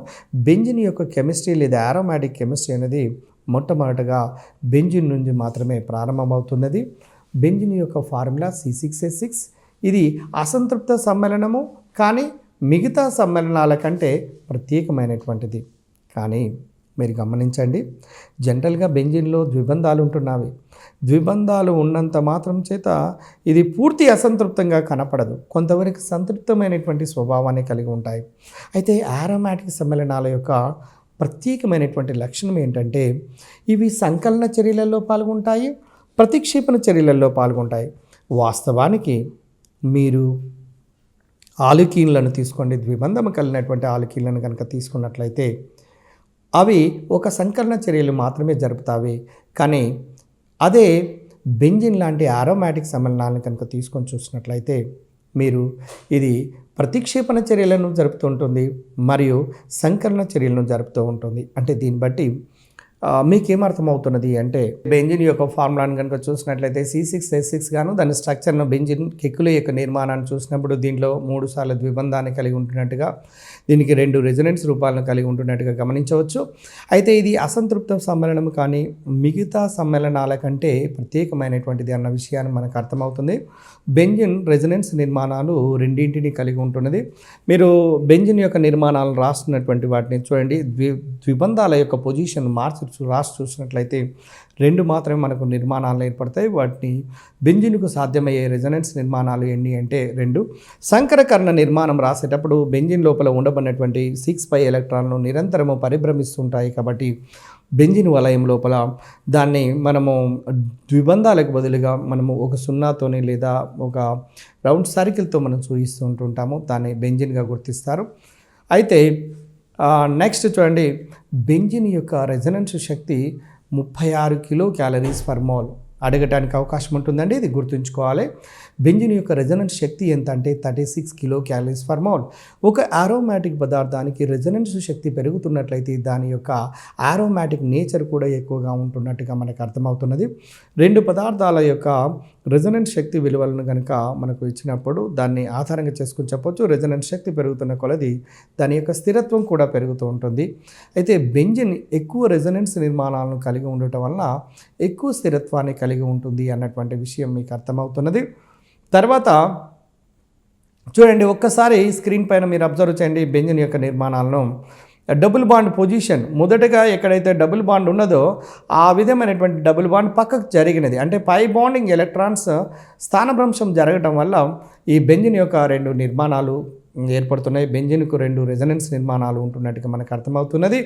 బెంజిన్ యొక్క కెమిస్ట్రీ లేదా ఆరోమాటిక్ కెమిస్ట్రీ అనేది మొట్టమొదటగా బెంజిన్ నుంచి మాత్రమే ప్రారంభమవుతున్నది. బెంజిన్ యొక్క ఫార్ములా C6H6. ఇది అసంతృప్త సమ్మేళనము, కానీ మిగతా సమ్మేళనాల కంటే ప్రత్యేకమైనటువంటిది. కానీ మీరు గమనించండి, జనరల్గా బెంజిన్లో ద్విబంధాలు ఉంటున్నవి. ద్విబంధాలు ఉన్నంత మాత్రం చేత ఇది పూర్తి అసంతృప్తంగా కనపడదు, కొంతవరకు సంతృప్తమైనటువంటి స్వభావాన్ని కలిగి ఉంటాయి. అయితే ఆరోమాటిక్ సమ్మేళనాల యొక్క ప్రత్యేకమైనటువంటి లక్షణం ఏంటంటే ఇవి సంకలన చర్యలలో పాల్గొంటాయి, ప్రతిక్షేపణ చర్యలలో పాల్గొంటాయి. వాస్తవానికి మీరు ఆలికీన్లను తీసుకోండి, ద్విబంధము కలిగినటువంటి ఆలికీన్లను కనుక తీసుకున్నట్లయితే అవి ఒక సంకలన చర్యలు మాత్రమే జరుపుతాయి. కానీ అదే బెంజిన్ లాంటి ఆరోమాటిక్ సమ్మేళనాలను కనుక తీసుకొని చూసినట్లయితే మీరు ఇది ప్రతిక్షేపణ చర్యలను జరుపుతూ ఉంటుంది మరియు సంకలన చర్యలను జరుపుతూ ఉంటుంది. అంటే దీన్ని బట్టి మీకేమర్థమవుతున్నది అంటే బెంజిన్ యొక్క ఫార్ములాను కనుక చూసినట్లయితే C6H6 గాను దాని స్ట్రక్చర్ను బెంజిన్ కెక్కుల యొక్క నిర్మాణాన్ని చూసినప్పుడు దీంట్లో 3 సార్లు ద్విబంధాన్ని కలిగి ఉంటున్నట్టుగా, దీనికి 2 రెజొనెన్స్ రూపాలను కలిగి ఉంటున్నట్టుగా గమనించవచ్చు. అయితే ఇది అసంతృప్త సమ్మేళనం కానీ మిగతా సమ్మేళనాల కంటే ప్రత్యేకమైనటువంటిది అన్న విషయాన్ని మనకు అర్థమవుతుంది. బెంజిన్ రెజొనెన్స్ నిర్మాణాలు రెండింటిని కలిగి ఉంటున్నది. మీరు బెంజిన్ యొక్క నిర్మాణాలను రాస్తున్నటువంటి వాటిని చూడండి. ద్విబంధాల యొక్క పొజిషన్ రాసి చూసినట్లయితే 2 మాత్రమే మనకు నిర్మాణాలు ఏర్పడతాయి. వాటిని బెంజిన్కు సాధ్యమయ్యే రెజొనెన్స్ నిర్మాణాలు ఎన్ని అంటే 2. సంకరకరణ నిర్మాణం రాసేటప్పుడు బెంజిన్ లోపల ఉండబడినటువంటి 6 ఎలక్ట్రాన్లు నిరంతరము పరిభ్రమిస్తుంటాయి. కాబట్టి బెంజిన్ వలయం లోపల దాన్ని మనము ద్విబంధాలకు బదులుగా మనము ఒక సున్నాతోని లేదా ఒక రౌండ్ సర్కిల్తో మనం చూపిస్తూ ఉంటుంటాము. దాన్ని బెంజిన్గా గుర్తిస్తారు. అయితే నెక్స్ట్ చూడండి, బెంజిన్ యొక్క రెజొనెన్స్ శక్తి 36 కిలో క్యాలరీస్ పర్ మోల్ అడగటానికి అవకాశం ఉంటుందండి. ఇది గుర్తుంచుకోవాలి. బెంజిన్ యొక్క రెజొనెన్స్ శక్తి ఎంత అంటే 36 కిలో క్యాలరీస్ పర్ మోల్. ఒక ఆరోమాటిక్ పదార్థానికి రెజొనెన్స్ శక్తి పెరుగుతున్నట్లయితే దాని యొక్క ఆరోమాటిక్ నేచర్ కూడా ఎక్కువగా ఉంటున్నట్టుగా మనకు అర్థమవుతున్నది. 2 పదార్థాల యొక్క రెజొనెన్స్ శక్తి విలువలను కనుక మనకు ఇచ్చినప్పుడు దాన్ని ఆధారంగా చేసుకుని చెప్పొచ్చు. రెజొనెన్స్ శక్తి పెరుగుతున్న కొలది దాని యొక్క స్థిరత్వం కూడా పెరుగుతూ ఉంటుంది. అయితే బెంజిన్ ఎక్కువ రెజొనెన్స్ నిర్మాణాలను కలిగి ఉండటం వలన ఎక్కువ స్థిరత్వాన్ని కలిగి ఉంటుంది అన్నటువంటి విషయం మీకు అర్థమవుతున్నది. తర్వాత చూడండి, ఒక్కసారి స్క్రీన్ పైన మీరు అబ్జర్వ్ చేయండి బెంజిన్ యొక్క నిర్మాణాలను. డబుల్ బాండ్ పొజిషన్ మొదటగా ఎక్కడైతే డబుల్ బాండ్ ఉన్నదో ఆ విధమైనటువంటి డబుల్ బాండ్ పక్కకు జరిగినది, అంటే పై బాండింగ్ ఎలక్ట్రాన్స్ స్థానభ్రంశం జరగడం వల్ల ఈ బెంజిన్ యొక్క 2 నిర్మాణాలు ఏర్పడుతున్నాయి. బెంజిన్కు 2 రెజొనెన్స్ నిర్మాణాలు ఉంటున్నట్టుగా మనకు అర్థమవుతున్నది.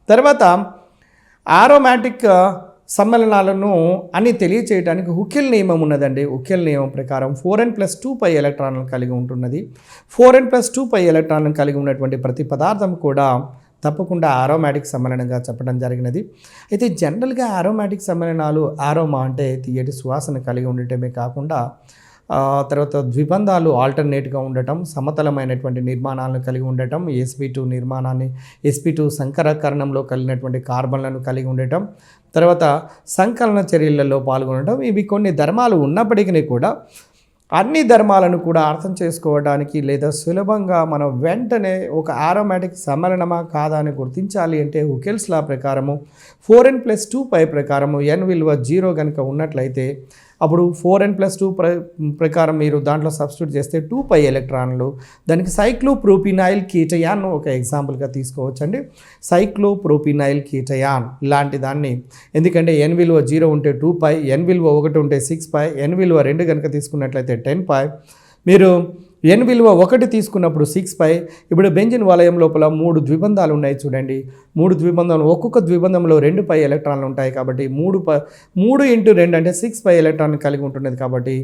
తర్వాత ఆరోమాటిక్ సమ్మేళనాలను అని తెలియచేయడానికి హుకెల్ నియమం ఉన్నదండి. హుకెల్ నియమం ప్రకారం 4n+2π ఎలక్ట్రాన్లను కలిగి ఉంటున్నది. 4n+2π ఎలక్ట్రాన్లను కలిగి ఉన్నటువంటి ప్రతి పదార్థం కూడా తప్పకుండా ఆరోమాటిక్ సమ్మేళనంగా చెప్పడం జరిగినది. అయితే జనరల్గా ఆరోమాటిక్ సమ్మేళనాలు ఆరోమా అంటే తీయటి సువాసన కలిగి ఉండటమే కాకుండా తర్వాత ద్విబంధాలు ఆల్టర్నేట్గా ఉండటం, సమతలమైనటువంటి నిర్మాణాలను కలిగి ఉండటం, sp2 నిర్మాణాన్ని sp2 సంకరకరణంలో కలిగినటువంటి కార్బన్లను కలిగి ఉండటం, తర్వాత సంకలన చర్యలలో పాల్గొనడం, ఇవి కొన్ని ధర్మాలు ఉన్నప్పటికీ కూడా అన్ని ధర్మాలను కూడా అర్థం చేసుకోవడానికి లేదా సులభంగా మనం వెంటనే ఒక ఆరోమాటిక్ సమ్మేళనమా కాదా అని గుర్తించాలి అంటే హుకెల్స్ లా ప్రకారము 4n+2π ప్రకారము n విలువ 0 కనుక ఉన్నట్లయితే అప్పుడు 4n+2 ప్రకారం మీరు దాంట్లో సబ్స్టిట్యూట్ చేస్తే 2π ఎలక్ట్రాన్లు, దానికి సైక్లోప్రోపినైల్ కీటయాన్ ఒక ఎగ్జాంపుల్గా తీసుకోవచ్చండి. సైక్లోప్రోపినైల్ కీటయాన్ లాంటి దాన్ని, ఎందుకంటే n విలువ 0 ఉంటే 2π, n విలువ 1 ఉంటే 6π, n విలువ 2 కనుక తీసుకున్నట్లయితే 10π, మీరు n విలువ 1 తీసుకున్నప్పుడు 6π. ఇప్పుడు బెంజిన్ వలయం లోపల 3 ద్విబంధాలు ఉన్నాయి చూడండి. 3 ద్విబంధాలు, ఒక్కొక్క ద్విబంధంలో 2π ఎలక్ట్రాన్లు ఉంటాయి. కాబట్టి 3 × 2 అంటే 6π ఎలక్ట్రాన్లు కలిగి ఉంటున్నది. కాబట్టి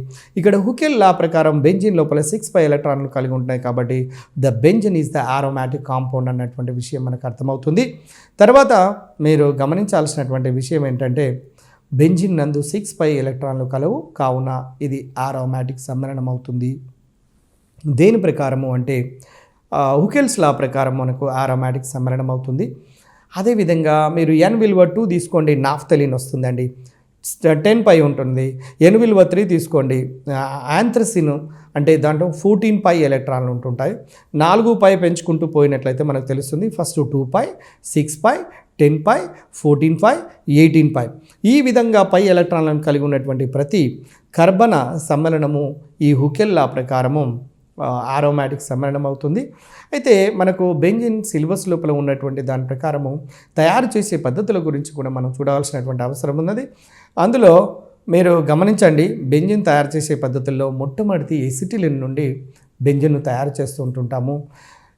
ఇక్కడ హుకెల్ లా ప్రకారం బెంజిన్ లోపల 6π ఎలక్ట్రాన్లు కలిగి ఉంటున్నాయి. కాబట్టి the benzene is the aromatic compound అన్నటువంటి విషయం మనకు అర్థమవుతుంది. తర్వాత మీరు గమనించాల్సినటువంటి విషయం ఏంటంటే బెంజిన్ నందు 6π ఎలక్ట్రాన్లు కలవు, కావున ఇది ఆరోమాటిక్ సమ్మేళనం అవుతుంది. దేని ప్రకారము అంటే హుకెల్స్ లా ప్రకారం మనకు ఆరోమాటిక్ సమ్మేళనం అవుతుంది. అదేవిధంగా మీరు n విలువ 2 తీసుకోండి, నాఫ్థలిన్ వస్తుందండి, 10π ఉంటుంది. n విలువ 3 తీసుకోండి, యాంథ్రసిన్ అంటే దాంట్లో 14π ఎలక్ట్రాన్లు ఉంటుంటాయి. 4π పెంచుకుంటూ పోయినట్లయితే మనకు తెలుస్తుంది. ఫస్ట్ 2π, 6π, 10π, 14π, 18π, ఈ విధంగా పై ఎలక్ట్రాన్లను కలిగి ఉన్నటువంటి ప్రతి కర్బన సమ్మేళనము ఈ హుకెల్ లా ప్రకారము ఆరోమాటిక్ సమ్మేళనం అవుతుంది. అయితే మనకు బెంజిన్ సిలబస్ లోపల ఉన్నటువంటి దాని ప్రకారము తయారు చేసే పద్ధతుల గురించి కూడా మనం చూడాల్సినటువంటి అవసరం ఉన్నది. అందులో మీరు గమనించండి, బెంజిన్ తయారు చేసే పద్ధతుల్లో మొట్టమొదటి ఎసిటిలిన్ నుండి బెంజిన్ను తయారు చేస్తూ ఉంటుంటాము.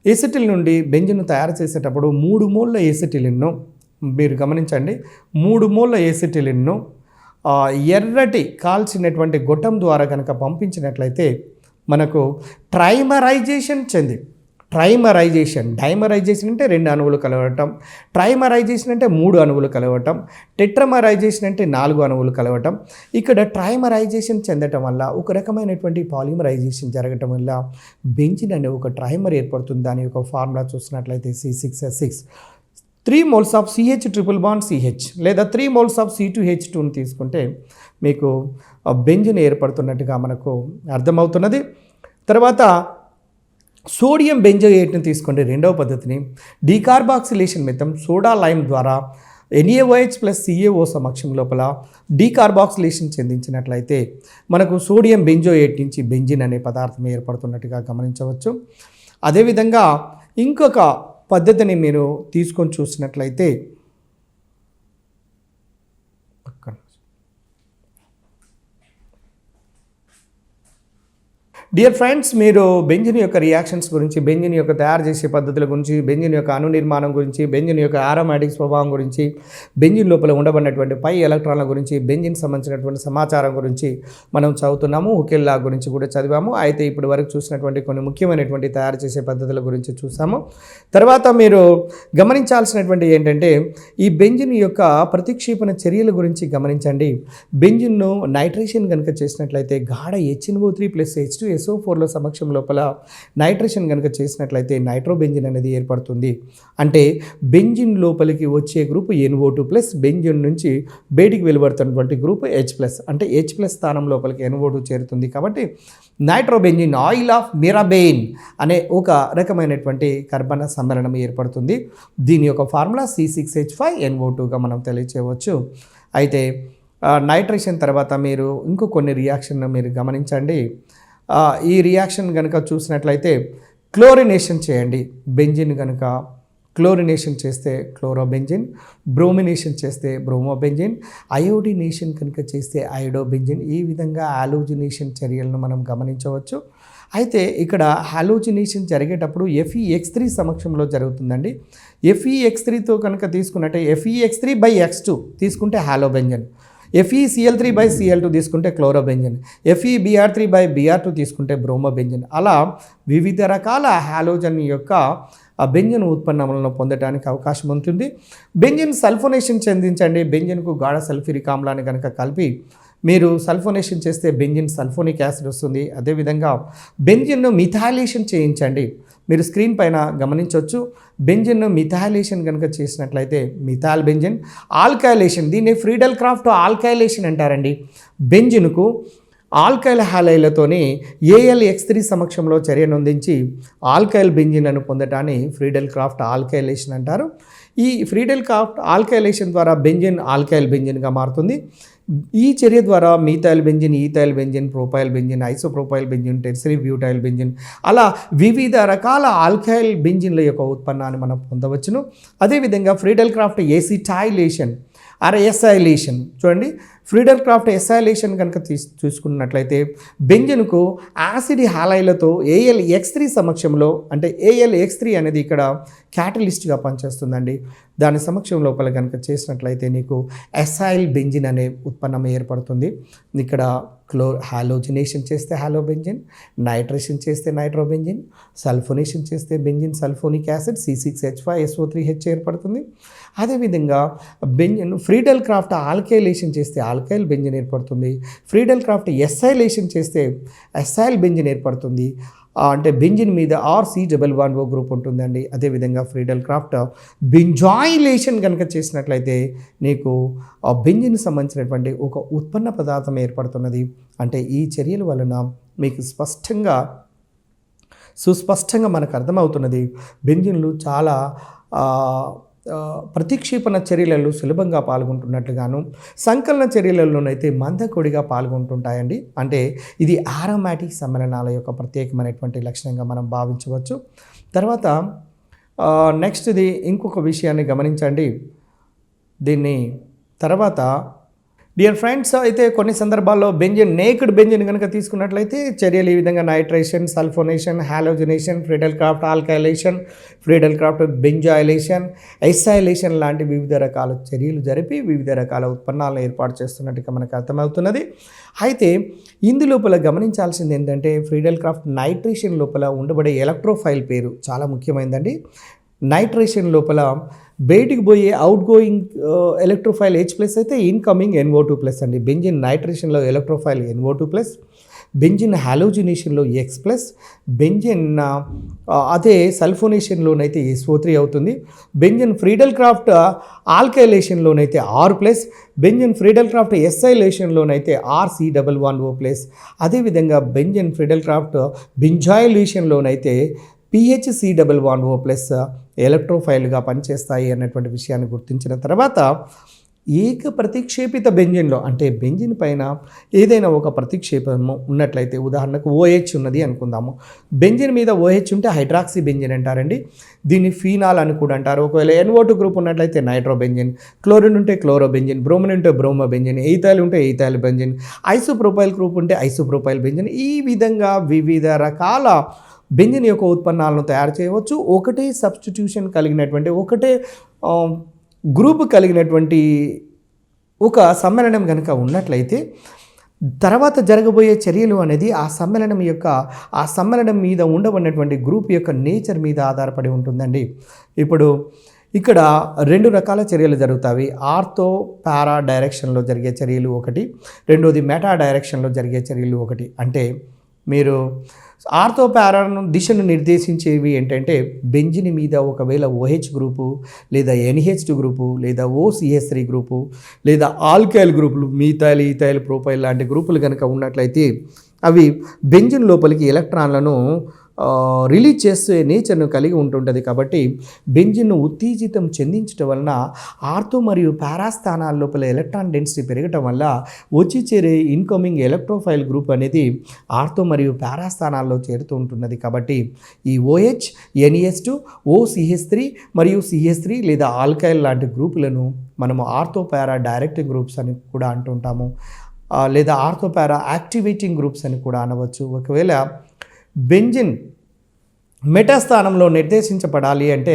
ఎసిటిల్ నుండి బెంజిన్ను తయారు చేసేటప్పుడు 3 మోల్ల ఎసిటిలిన్ను మీరు గమనించండి, 3 మోల్ల ఎసిటిలిన్ను ఎర్రటి కాల్చినటువంటి గొట్టం ద్వారా కనుక పంపించినట్లయితే మనకు ట్రైమరైజేషన్ చెంది, డైమరైజేషన్ అంటే 2 అణువులు కలవటం, ట్రైమరైజేషన్ అంటే 3 అణువులు కలవటం, టెట్రమరైజేషన్ అంటే 4 అణువులు కలవటం. ఇక్కడ ట్రైమరైజేషన్ చెందటం వల్ల ఒక రకమైనటువంటి పాలిమరైజేషన్ జరగటం వల్ల బెంజిన్ అనే ఒక ట్రైమర్ ఏర్పడుతుంది. దాని యొక్క ఫార్ములా చూసినట్లయితే C6H6. 3 moles of CH triple bond CH లేదా 3 మోల్స్ ఆఫ్ C2H2ని తీసుకుంటే మీకు బెంజిన్ ఏర్పడుతున్నట్టుగా మనకు అర్థమవుతున్నది. తర్వాత సోడియం బెంజోయేట్ని తీసుకోండి రెండవ పద్ధతిని. డీకార్బాక్సిలేషన్ మెథడ్ సోడా లైమ్ ద్వారా NaOH ప్లస్ CaO సమక్షం లోపల డీకార్బాక్సిలేషన్ చెందించినట్లయితే మనకు సోడియం బెంజోయేట్ నుంచి బెంజిన్ అనే పదార్థం ఏర్పడుతున్నట్టుగా గమనించవచ్చు. అదేవిధంగా ఇంకొక పద్ధతిని మీరు తీసుకొని చూసినట్లయితే డియర్ ఫ్రెండ్స్, మీరు బెంజిన్ యొక్క రియాక్షన్స్ గురించి, బెంజిన్ యొక్క తయారు చేసే పద్ధతుల గురించి, బెంజిన్ యొక్క అణు నిర్మాణం గురించి, బెంజిన్ యొక్క ఆరోమాటిక్ స్వభావం గురించి, బెంజిన్ లోపల ఉండబడినటువంటి పై ఎలక్ట్రాన్ల గురించి, బెంజిన్ సంబంధించినటువంటి సమాచారం గురించి మనం చదువుతున్నాము. హుకెల్ లా గురించి కూడా చదివాము. అయితే ఇప్పుడు వరకు చూసినటువంటి కొన్ని ముఖ్యమైనటువంటి తయారు చేసే పద్ధతుల గురించి చూసాము. తర్వాత మీరు గమనించాల్సినటువంటి ఏంటంటే ఈ బెంజిన్ యొక్క ప్రతిక్షేపణ చర్యల గురించి గమనించండి. బెంజిన్ను నైట్రేషన్ కనుక చేసినట్లయితే గాఢ HNO3 ప్లస్ H2SO4ల సమక్షం లోపల నైట్రేషన్ కనుక చేసినట్లయితే నైట్రోబెంజిన్ అనేది ఏర్పడుతుంది. అంటే బెంజిన్ లోపలికి వచ్చే గ్రూప్ NO2 ప్లస్, బెంజిన్ నుంచి బయటికి వెలువడుతున్నటువంటి గ్రూప్ H ప్లస్, అంటే H ప్లస్ స్థానం లోపలికి NO2 చేరుతుంది. కాబట్టి నైట్రోబెంజిన్ ఆయిల్ ఆఫ్ మిరాబెయిన్ అనే ఒక రకమైనటువంటి కర్బన సమ్మేళనం ఏర్పడుతుంది. దీని యొక్క ఫార్ములా C6H5NO2గా మనం తెలియచేయవచ్చు. అయితే నైట్రేషన్ తర్వాత మీరు ఇంకో కొన్ని రియాక్షన్ మీరు గమనించండి. ఈ రియాక్షన్ కనుక చూసినట్లయితే క్లోరినేషన్ చేయండి. బెంజిన్ కనుక క్లోరినేషన్ చేస్తే క్లోరోబెంజిన్, బ్రోమినేషన్ చేస్తే బ్రోమోబెంజిన్, అయోడినేషన్ కనుక చేస్తే అయోడోబెంజిన్. ఈ విధంగా హాలోజినేషన్ చర్యలను మనం గమనించవచ్చు. అయితే ఇక్కడ హాలోజినేషన్ జరిగేటప్పుడు FeX3 సమక్షంలో జరుగుతుందండి. FeX3తో కనుక తీసుకున్నట్టే FeX3/X2 తీసుకుంటే హాలోబెంజిన్, FeCl3/Cl2 తీసుకుంటే క్లోరోబెంజిన్, FeBr3/Br2 తీసుకుంటే బ్రోమోబెంజిన్. అలా వివిధ రకాల హాలోజన్ యొక్క బెంజిన్ ఉత్పన్నములను పొందడానికి అవకాశం ఉంటుంది. Benzene sulphonation చెందించండి. బెంజిన్కు గాఢ సల్ఫ్యూరిక్ ఆమ్లాన్ని కనుక కలిపి మీరు సల్ఫోనేషన్ చేస్తే బెంజిన్ సల్ఫోనిక్ యాసిడ్ వస్తుంది. అదేవిధంగా బెంజిన్ను మిథైలేషన్ చేయించండి. మీరు స్క్రీన్ పైన గమనించవచ్చు. బెంజిన్ను మిథైలేషన్ కనుక చేసినట్లయితే మిథాల్ బెంజిన్, ఆల్కైలేషన్, దీన్ని ఫ్రీడెల్ క్రాఫ్ట్ ఆల్కైలేషన్ అంటారండి. బెంజిన్కు ఆల్కైల్ హాలైలతోని AlX3 సమక్షంలో చర్యనొందించి ఆల్కైల్ బెంజిన్ అని పొందటాన్ని ఫ్రీడెల్ క్రాఫ్ట్ ఆల్కైలేషన్ అంటారు. ఈ ఫ్రీడెల్ క్రాఫ్ట్ ఆల్కైలేషన్ ద్వారా బెంజిన్ ఆల్కైల్ బెంజిన్గా మారుతుంది. ఈ చర్య ద్వారా methyl benzene, ethyl benzene, propyl benzene, isopropyl benzene, tertiary butyl benzene, అలా వివిధ రకాల ఆల్కైల్ బెంజిన్ల యొక్క ఉత్పన్నాన్ని మనం పొందవచ్చును. అదేవిధంగా Friedel Craft acetylation or acylation చూడండి. ఫ్రీడెల్ క్రాఫ్ట్ ఎసైలేషన్ కనుక చూసుకున్నట్లయితే బెంజిన్కు యాసిడ్ హాలైలతో AlX3 సమక్షంలో, అంటే AlX3 అనేది ఇక్కడ క్యాటలిస్ట్గా పనిచేస్తుందండి. దాని సమక్షం లోపల కనుక చేసినట్లయితే నీకు ఎసైల్ బెంజిన్ అనే ఉత్పన్నం ఏర్పడుతుంది. ఇక్కడ హాలోజినేషన్ చేస్తే హాలోబెంజిన్, నైట్రేషన్ చేస్తే నైట్రోబెంజిన్, సల్ఫోనేషన్ చేస్తే బెంజిన్ సల్ఫోనిక్ యాసిడ్ C6H5SO3H ఏర్పడుతుంది. అదేవిధంగా బెంజిన్ ఫ్రీడెల్ క్రాఫ్ట్ ఆల్కైలేషన్ చేస్తే ఆల్కైల్ బెంజిన్ ఏర్పడుతుంది. ఫ్రీడెల్ క్రాఫ్ట్ ఎసైలేషన్ చేస్తే ఎసైల్ బెంజిన్ ఏర్పడుతుంది. అంటే బెంజిన్ మీద RC111O గ్రూప్ ఉంటుందండి. అదేవిధంగా ఫ్రీడెల్ క్రాఫ్ట్ బెంజాయిలేషన్ కనుక చేసినట్లయితే నీకు ఆ బెంజిన్ సంబంధించినటువంటి ఒక ఉత్పన్న పదార్థం ఏర్పడుతున్నది. అంటే ఈ చర్యల వలన మీకు సుస్పష్టంగా మనకు అర్థమవుతున్నది బెంజిన్లు చాలా ప్రతిక్షేపణ చర్యలలో సులభంగా పాల్గొంటున్నట్లుగాను, సంకలన చర్యలలోనైతే మందకొడిగా పాల్గొంటుంటాయండి. అంటే ఇది ఆరోమాటిక్ సమ్మేళనాల యొక్క ప్రత్యేకమైనటువంటి లక్షణంగా మనం భావించవచ్చు. తర్వాత నెక్స్ట్ది ఇంకొక విషయాన్ని గమనించండి. దీన్ని తర్వాత డియర్ ఫ్రెండ్స్, అయితే కొన్ని సందర్భాల్లో బెంజిన్ నేక్డ్ బెంజిన్ కనుక తీసుకున్నట్లయితే చర్యలు ఈ విధంగా nitration, sulphonation, halogenation, Friedel Craft alkylation, Friedel Craft benzoylation, acylation లాంటి వివిధ రకాల చర్యలు జరిపి వివిధ రకాల ఉత్పన్నాలను ఏర్పాటు చేస్తున్నట్టుగా మనకు అర్థమవుతున్నది. అయితే ఇందులోపల గమనించాల్సింది ఏంటంటే ఫ్రీడెల్ క్రాఫ్ట్ నైట్రేషన్ లోపల ఉండబడే ఎలక్ట్రోఫైల్ పేరు చాలా ముఖ్యమైనదండి. నైట్రేషన్ లోపల బయటికి పోయే అవుట్ గోయింగ్ ఎలక్ట్రోఫైల్ H+ అయితే ఇన్కమింగ్ NO2+ అండి. బెంజిన్ నైట్రేషన్లో ఎలక్ట్రోఫైల్ NO2+, బెంజిన్ హాలోజినేషన్లో X+, బెంజిన్ అదే సల్ఫోనేషన్లోనైతే SO3 అవుతుంది. బెంజిన్ ఫ్రీడల్ క్రాఫ్ట్ ఆల్కైలేషన్లోనైతే R+, బెంజిన్ ఫ్రీడల్ క్రాఫ్ట్ ఎస్ఐలేషన్లోనైతే RC11O+, అదేవిధంగా బెంజిన్ ఫ్రీడల్ క్రాఫ్ట్ బెంజాయిలేషన్లోనైతే PHC11O+ ఎలక్ట్రోఫైల్గా పనిచేస్తాయి అన్నటువంటి విషయాన్ని గుర్తించిన తర్వాత ఏక ప్రతిక్షేపిత బెంజిన్లో అంటే బెంజిన్ పైన ఏదైనా ఒక ప్రతిక్షేపము ఉన్నట్లయితే, ఉదాహరణకు OH ఉన్నది అనుకుందాము. బెంజిన్ మీద OH ఉంటే హైడ్రాక్సీ బెంజిన్ అంటారండి. దీన్ని ఫీనాల్ అని కూడా అంటారు. ఒకవేళ NO2 గ్రూప్ ఉన్నట్లయితే నైట్రోబెంజిన్, క్లోరిన్ ఉంటే క్లోరోబెంజిన్, బ్రోమిన్ ఉంటే బ్రోమోబెంజిన్, ఎయిథైల్ ఉంటే ఎయిథైల్ బెంజిన్, ఐసోప్రోపైల్ గ్రూప్ ఉంటే ఐసోప్రోపైల్ బెంజిన్. ఈ విధంగా వివిధ రకాల బెంజిన్ యొక్క ఉత్పన్నాలను తయారు చేయవచ్చు. ఒకటే సబ్స్టిట్యూషన్ కలిగినటువంటి, ఒకటే గ్రూప్ కలిగినటువంటి ఒక సమ్మేళనం కనుక ఉన్నట్లయితే తర్వాత జరగబోయే చర్యలు అనేది ఆ సమ్మేళనం మీద ఉండబడినటువంటి గ్రూప్ యొక్క నేచర్ మీద ఆధారపడి ఉంటుందండి. ఇప్పుడు ఇక్కడ 2 రకాల చర్యలు జరుగుతాయి. ఆర్థో పారా డైరెక్షన్లో జరిగే చర్యలు ఒకటి, రెండోది మెటా డైరెక్షన్లో జరిగే చర్యలు ఒకటి. అంటే మీరు ఆర్థో పారాను దిశను నిర్దేశించేవి ఏంటంటే బెంజిన్ మీద ఒకవేళ OH గ్రూపు లేదా NH2 గ్రూపు లేదా OCH3 గ్రూపు లేదా ఆల్కైల్ గ్రూపులు మీథైల్, ఈథైల్, ప్రోపైల్ లాంటి గ్రూపులు కనుక ఉన్నట్లయితే అవి బెంజిన్ లోపలికి ఎలక్ట్రాన్లను రిలీజ్ చేసే నేచర్ను కలిగి ఉంటుంటుంది. కాబట్టి బెంజిన్ను ఉత్తేజితం చెందించడం వలన ఆర్థో మరియు పారా స్థానాల లోపల ఎలక్ట్రాన్ డెన్సిటీ పెరగటం వల్ల వచ్చి చేరే ఇన్కమింగ్ ఎలక్ట్రోఫైల్ గ్రూప్ అనేది ఆర్థో మరియు పారా స్థానాల్లో చేరుతూ ఉంటున్నది. కాబట్టి ఈ OH, NH2, OCH3 మరియు CH3 లేదా ఆల్కైల్ లాంటి గ్రూపులను మనము ఆర్థో పారా డైరెక్టింగ్ గ్రూప్స్ అని కూడా అంటుంటాము, లేదా ఆర్థో పారా యాక్టివేటింగ్ గ్రూప్స్ అని కూడా అనవచ్చు. ఒకవేళ బెంజిన్ మెటా స్థానంలో నిర్దేశించబడాలి అంటే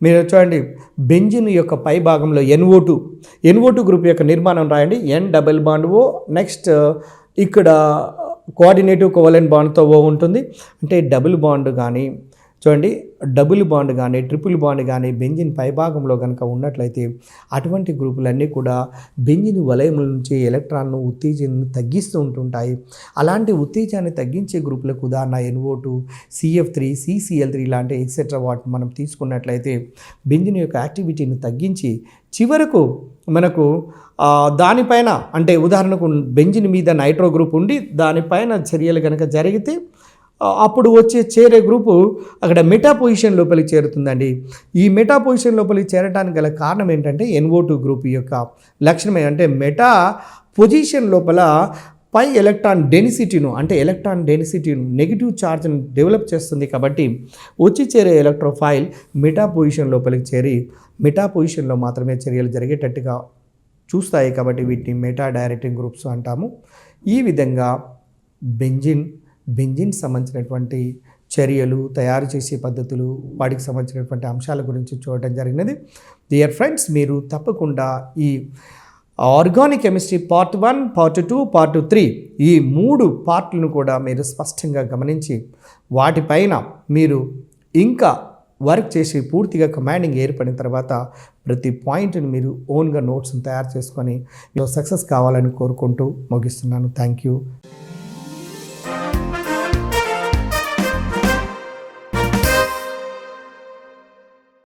మీరు చూడండి, బెంజిన్ యొక్క పై భాగంలో NO2 గ్రూప్ యొక్క నిర్మాణం రాయండి. N+O. నెక్స్ట్ ఇక్కడ కోఆర్డినేటివ్ కోవలెంట్ బాండ్తో O ఉంటుంది. అంటే డబుల్ బాండ్ కానీ చూడండి, డబుల్ బాండ్ కానీ ట్రిపుల్ బాండ్ కానీ బెంజిన్ పైభాగంలో కనుక ఉన్నట్లయితే అటువంటి గ్రూపులన్నీ కూడా బెంజిన్ వలయముల నుంచి ఎలక్ట్రాన్ను ఉత్తేజాన్ని తగ్గిస్తూ ఉంటుంటాయి. అలాంటి ఉత్తేజాన్ని తగ్గించే గ్రూపులకు ఉదాహరణ NO2, CF3, CCl3 లాంటి ఎక్సెట్రా వాటిని మనం తీసుకున్నట్లయితే బెంజిన్ యొక్క యాక్టివిటీని తగ్గించి చివరకు మనకు దానిపైన అంటే ఉదాహరణకు బెంజిన్ మీద నైట్రో గ్రూప్ ఉండి దానిపైన చర్యలు కనుక జరిగితే అప్పుడు చేరే గ్రూపు అక్కడ మెటా పొజిషన్ లోపలికి చేరుతుందండి. ఈ మెటా పొజిషన్ లోపలికి చేరడానికి గల కారణం ఏంటంటే NO2 గ్రూప్ యొక్క లక్షణం ఏంటంటే మెటా పొజిషన్ లోపల పై ఎలక్ట్రాన్ డెన్సిటీను నెగిటివ్ ఛార్జ్ను డెవలప్ చేస్తుంది. కాబట్టి వచ్చి చేరే ఎలక్ట్రోఫైల్ మెటా పొజిషన్ లోపలికి చేరి మెటా పొజిషన్లో మాత్రమే చర్యలు జరిగేటట్టుగా చూస్తాయి. కాబట్టి వీటిని మెటా డైరెక్టింగ్ గ్రూప్స్ అంటాము. ఈ విధంగా బెంజిన్ సంబంధించినటువంటి చర్యలు, తయారు చేసే పద్ధతులు, వాటికి సంబంధించినటువంటి అంశాల గురించి చూడటం జరిగినది. డియర్ ఫ్రెండ్స్, మీరు తప్పకుండా ఈ organic chemistry part 1, part 2, part 3 ఈ 3 పార్ట్లను కూడా మీరు స్పష్టంగా గమనించి వాటిపైన మీరు ఇంకా వర్క్ చేసి పూర్తిగా కమాండింగ్ ఏర్పడిన తర్వాత ప్రతి పాయింట్ని మీరు ఓన్గా నోట్స్ని తయారు చేసుకొని సక్సెస్ కావాలని కోరుకుంటూ ముగిస్తున్నాను. Thank you.